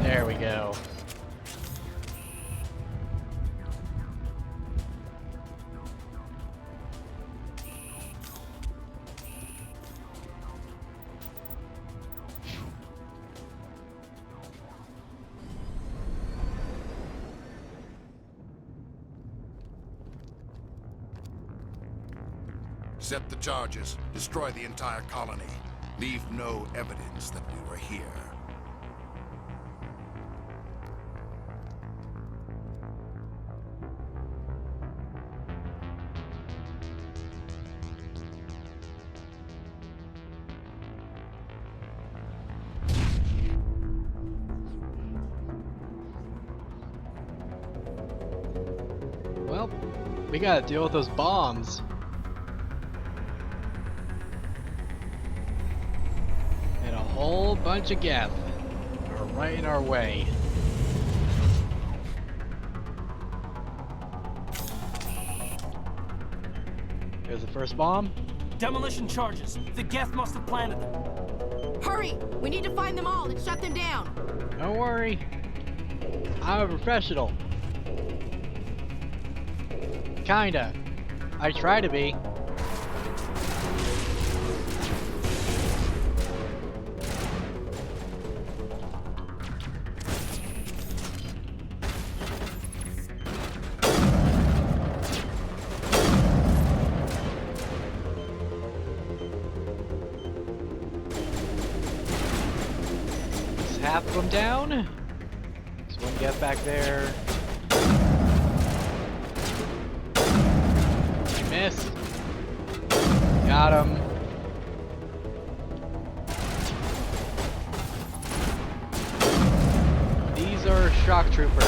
There we go. Set the charges. Destroy the entire colony. Leave no evidence that we were here. Well, we gotta deal with those bombs. And a whole bunch of Geth are right in our way. Here's the first bomb. Demolition charges. The Geth must have planted them. Hurry! We need to find them all and shut them down. Don't worry. I'm a professional. Kinda. I try to be. Is half of them down? There's one Geth back there. Miss. Got him. These are shock troopers.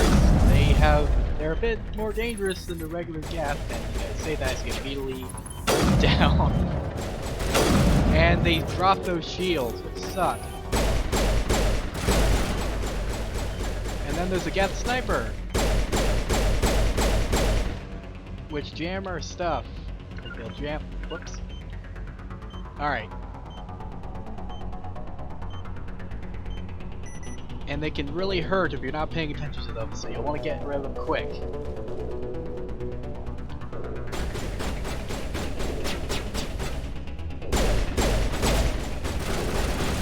They're a bit more dangerous than the regular Geth, and I say that as get immediately down. And they drop those shields, which suck. And then there's a Geth sniper, which jam our stuff. They'll jam. Whoops. Alright. and they can really hurt if you're not paying attention to them, so you'll want to get rid of them quick.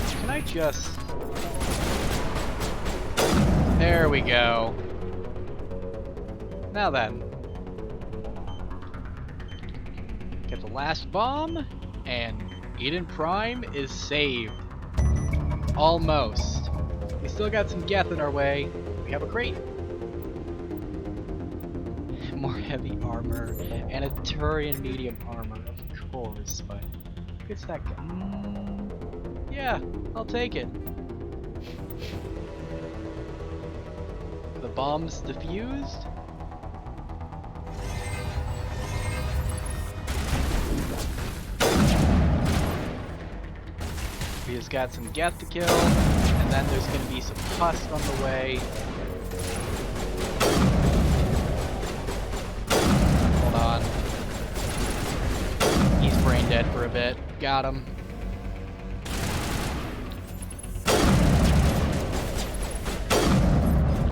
Can I just... There we go. Now then. Get the last bomb, and Eden Prime is saved. Almost. We still got some Geth in our way. We have a crate. More heavy armor and a Turian medium armor, of course, but it's that yeah, I'll take it. The bomb's defused. We just got some Geth to kill, and then there's gonna be some pus on the way. Hold on. He's brain dead for a bit. Got him.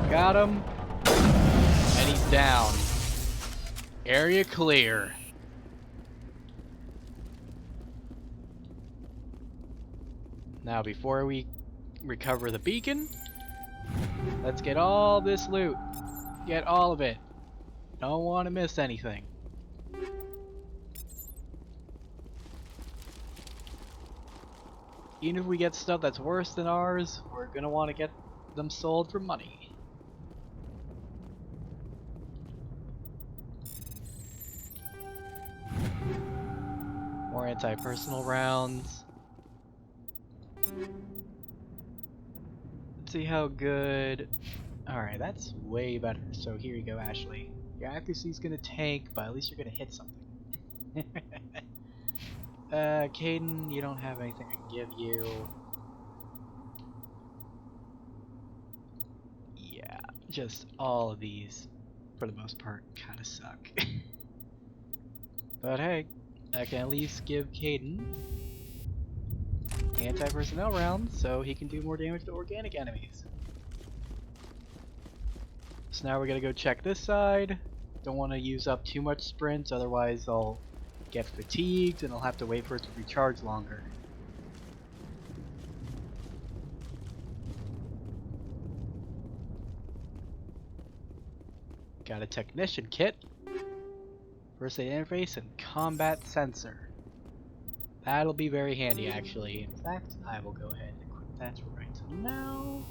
Got him. And he's down. Area clear. Now, before we recover the beacon, let's get all this loot. Get all of it. Don't want to miss anything. Even if we get stuff that's worse than ours, we're gonna want to get them sold for money. More anti-personal rounds. Let's see how good... Alright, that's way better. So here you go, Ashley. Your accuracy's gonna tank, but at least you're gonna hit something. Caden, you don't have anything I can give you. Yeah, just all of these, for the most part, kinda suck. But hey, I can at least give Caden anti-personnel rounds, so he can do more damage to organic enemies. So now we're gonna go check this side. Don't want to use up too much sprints, otherwise I'll get fatigued and I'll have to wait for it to recharge longer. Got a technician kit, first aid interface, and combat sensor. That'll be very handy, actually. In fact, I will go ahead and equip that right now.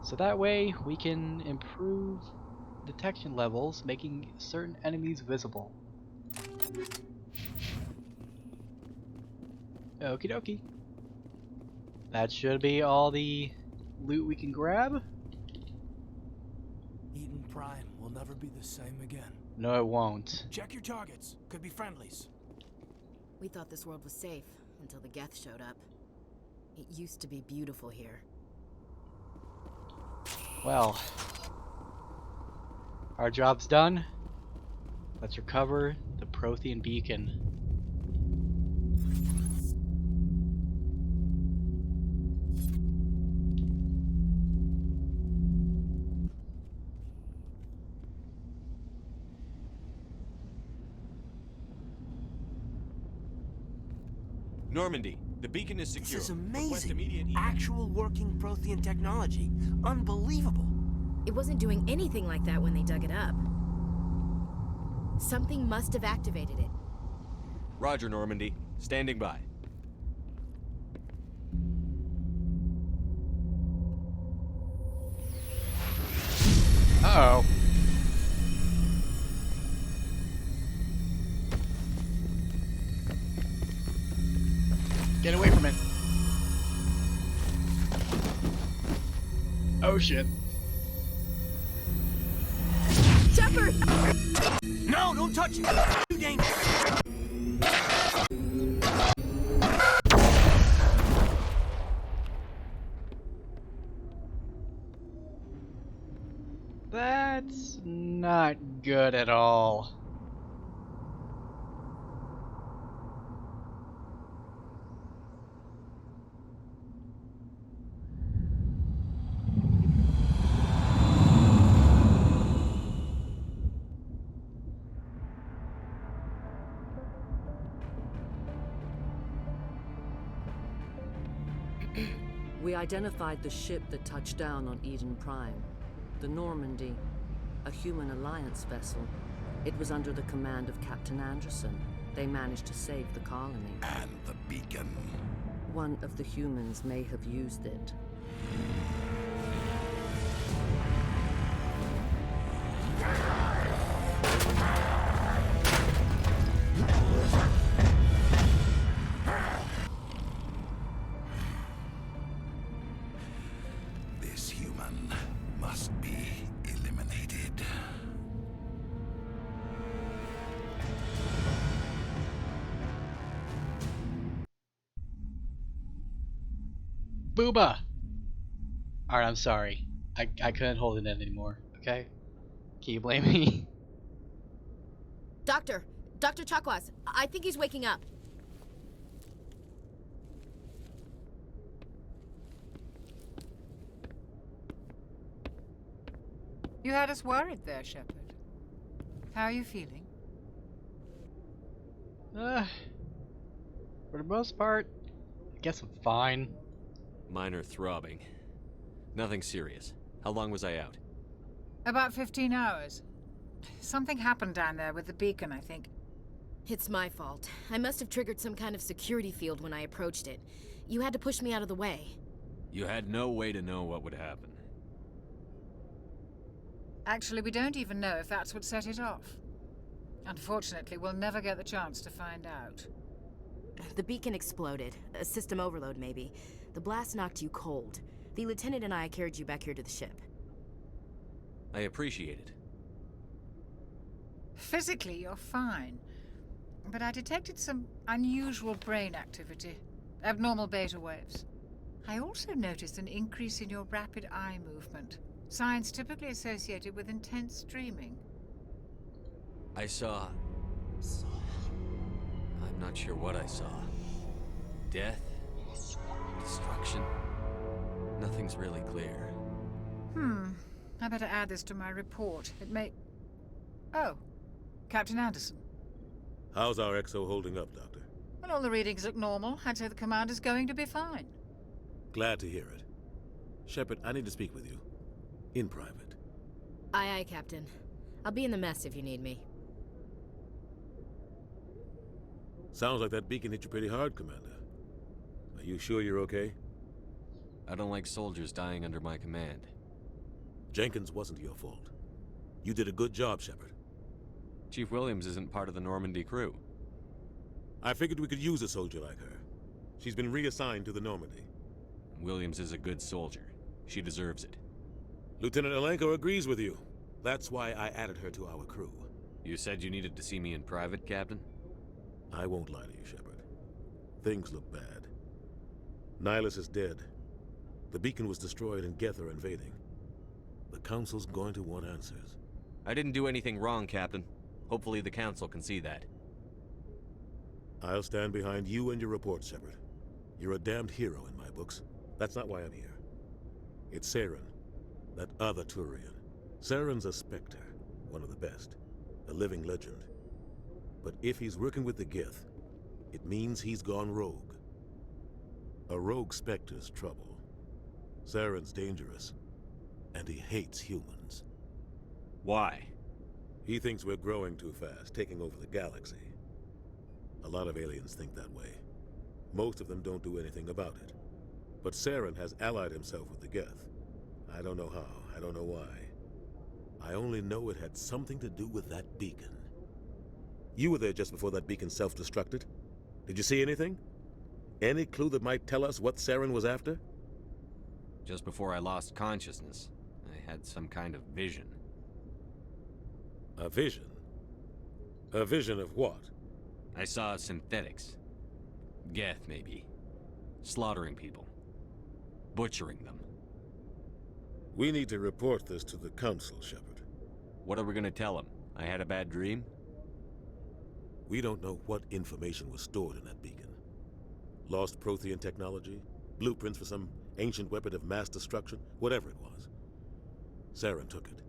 So that way we can improve detection levels, making certain enemies visible. Okie dokie. That should be all the loot we can grab. Eden Prime will never be the same again. No, it won't. Check your targets. Could be friendlies. We thought this world was safe until the Geth showed up. It used to be beautiful here. Well, our job's done. Let's recover the Prothean beacon. Normandy, the beacon is secure. This is Request amazing. immediate Actual working Prothean technology. Unbelievable. It wasn't doing anything like that when they dug it up. Something must have activated it. Roger, Normandy. Standing by. Uh-oh. Get away from it. Oh shit. Shepard! No, don't touch it! Too dangerous! That's not good at all. We identified the ship that touched down on Eden Prime. The Normandy, a human Alliance vessel. It was under the command of Captain Anderson. They managed to save the colony. And the beacon. One of the humans may have used it. This human must be eliminated. Booba! Alright, I'm sorry. I couldn't hold it in anymore, okay? Can you blame me? Doctor! Dr. Chakwas, I think he's waking up. You had us worried there, Shepard. How are you feeling? For the most part, I guess I'm fine. Minor throbbing. Nothing serious. How long was I out? About 15 hours. Something happened down there with the beacon, I think. It's my fault. I must have triggered some kind of security field when I approached it. You had to push me out of the way. You had no way to know what would happen. Actually, we don't even know if that's what set it off. Unfortunately, we'll never get the chance to find out. The beacon exploded. A system overload, maybe. The blast knocked you cold. The lieutenant and I carried you back here to the ship. I appreciate it. Physically, you're fine. But I detected some unusual brain activity. Abnormal beta waves. I also noticed an increase in your rapid eye movement. Signs typically associated with intense dreaming. I saw... I'm not sure what I saw. Death? Destruction? Nothing's really clear. I better add this to my report. It may... Oh. Captain Anderson. How's our XO holding up, Doctor? Well, all the readings look normal. I'd say the commander's going to be fine. Glad to hear it. Shepard, I need to speak with you. In private. Aye, aye, Captain. I'll be in the mess if you need me. Sounds like that beacon hit you pretty hard, Commander. Are you sure you're okay? I don't like soldiers dying under my command. Jenkins wasn't your fault. You did a good job, Shepard. Chief Williams isn't part of the Normandy crew. I figured we could use a soldier like her. She's been reassigned to the Normandy. Williams is a good soldier. She deserves it. Lieutenant Alenko agrees with you. That's why I added her to our crew. You said you needed to see me in private, Captain? I won't lie to you, Shepard. Things look bad. Nihilus is dead. The beacon was destroyed and Geth are invading. The Council's going to want answers. I didn't do anything wrong, Captain. Hopefully the Council can see that. I'll stand behind you and your report, Shepard. You're a damned hero in my books. That's not why I'm here. It's Saren, that other Turian. Saren's a Spectre, one of the best. A living legend. But if he's working with the Geth, it means he's gone rogue. A rogue Spectre's trouble. Saren's dangerous, and he hates humans. Why? He thinks we're growing too fast, taking over the galaxy. A lot of aliens think that way. Most of them don't do anything about it. But Saren has allied himself with the Geth. I don't know how, I don't know why. I only know it had something to do with that beacon. You were there just before that beacon self-destructed. Did you see anything? Any clue that might tell us what Saren was after? Just before I lost consciousness, I had some kind of vision. A vision? A vision of what? I saw synthetics. Geth, maybe. Slaughtering people. Butchering them. We need to report this to the Council, Shepard. What are we gonna tell them? I had a bad dream? We don't know what information was stored in that beacon. Lost Prothean technology? Blueprints for some ancient weapon of mass destruction? Whatever it was. Saren took it.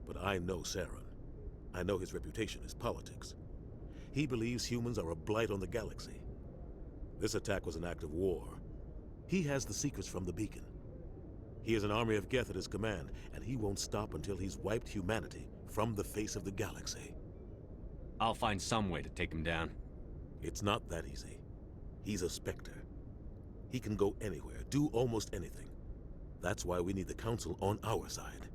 But I know Saren. I know his reputation is politics. He believes humans are a blight on the galaxy. This attack was an act of war. He has the secrets from the beacon. He has an army of Geth at his command, and he won't stop until he's wiped humanity from the face of the galaxy. I'll find some way to take him down. It's not that easy. He's a Spectre. He can go anywhere, do almost anything. That's why we need the Council on our side.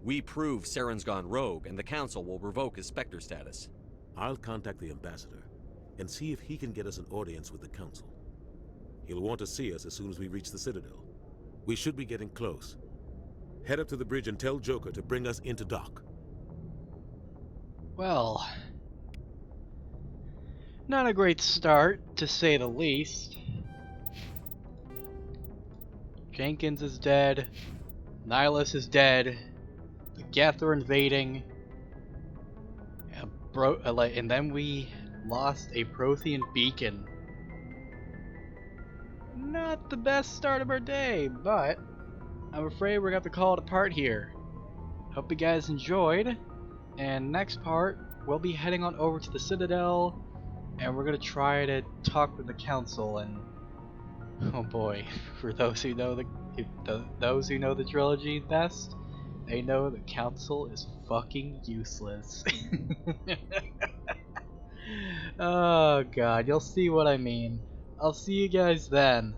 We prove Saren's gone rogue, and the Council will revoke his Spectre status. I'll contact the Ambassador and see if he can get us an audience with the Council. He'll want to see us as soon as we reach the Citadel. We should be getting close. Head up to the bridge and tell Joker to bring us into dock. Well, not a great start, to say the least. Jenkins is dead. Nihilus is dead. The Geth are invading. And then we lost a Prothean beacon. Not the best start of our day, but I'm afraid we're gonna have to call it a part here. Hope you guys enjoyed. And next part, we'll be heading on over to the Citadel, and we're gonna try to talk with the Council. And oh boy, for those who know the trilogy best, they know the Council is fucking useless. Oh god, you'll see what I mean. I'll see you guys then.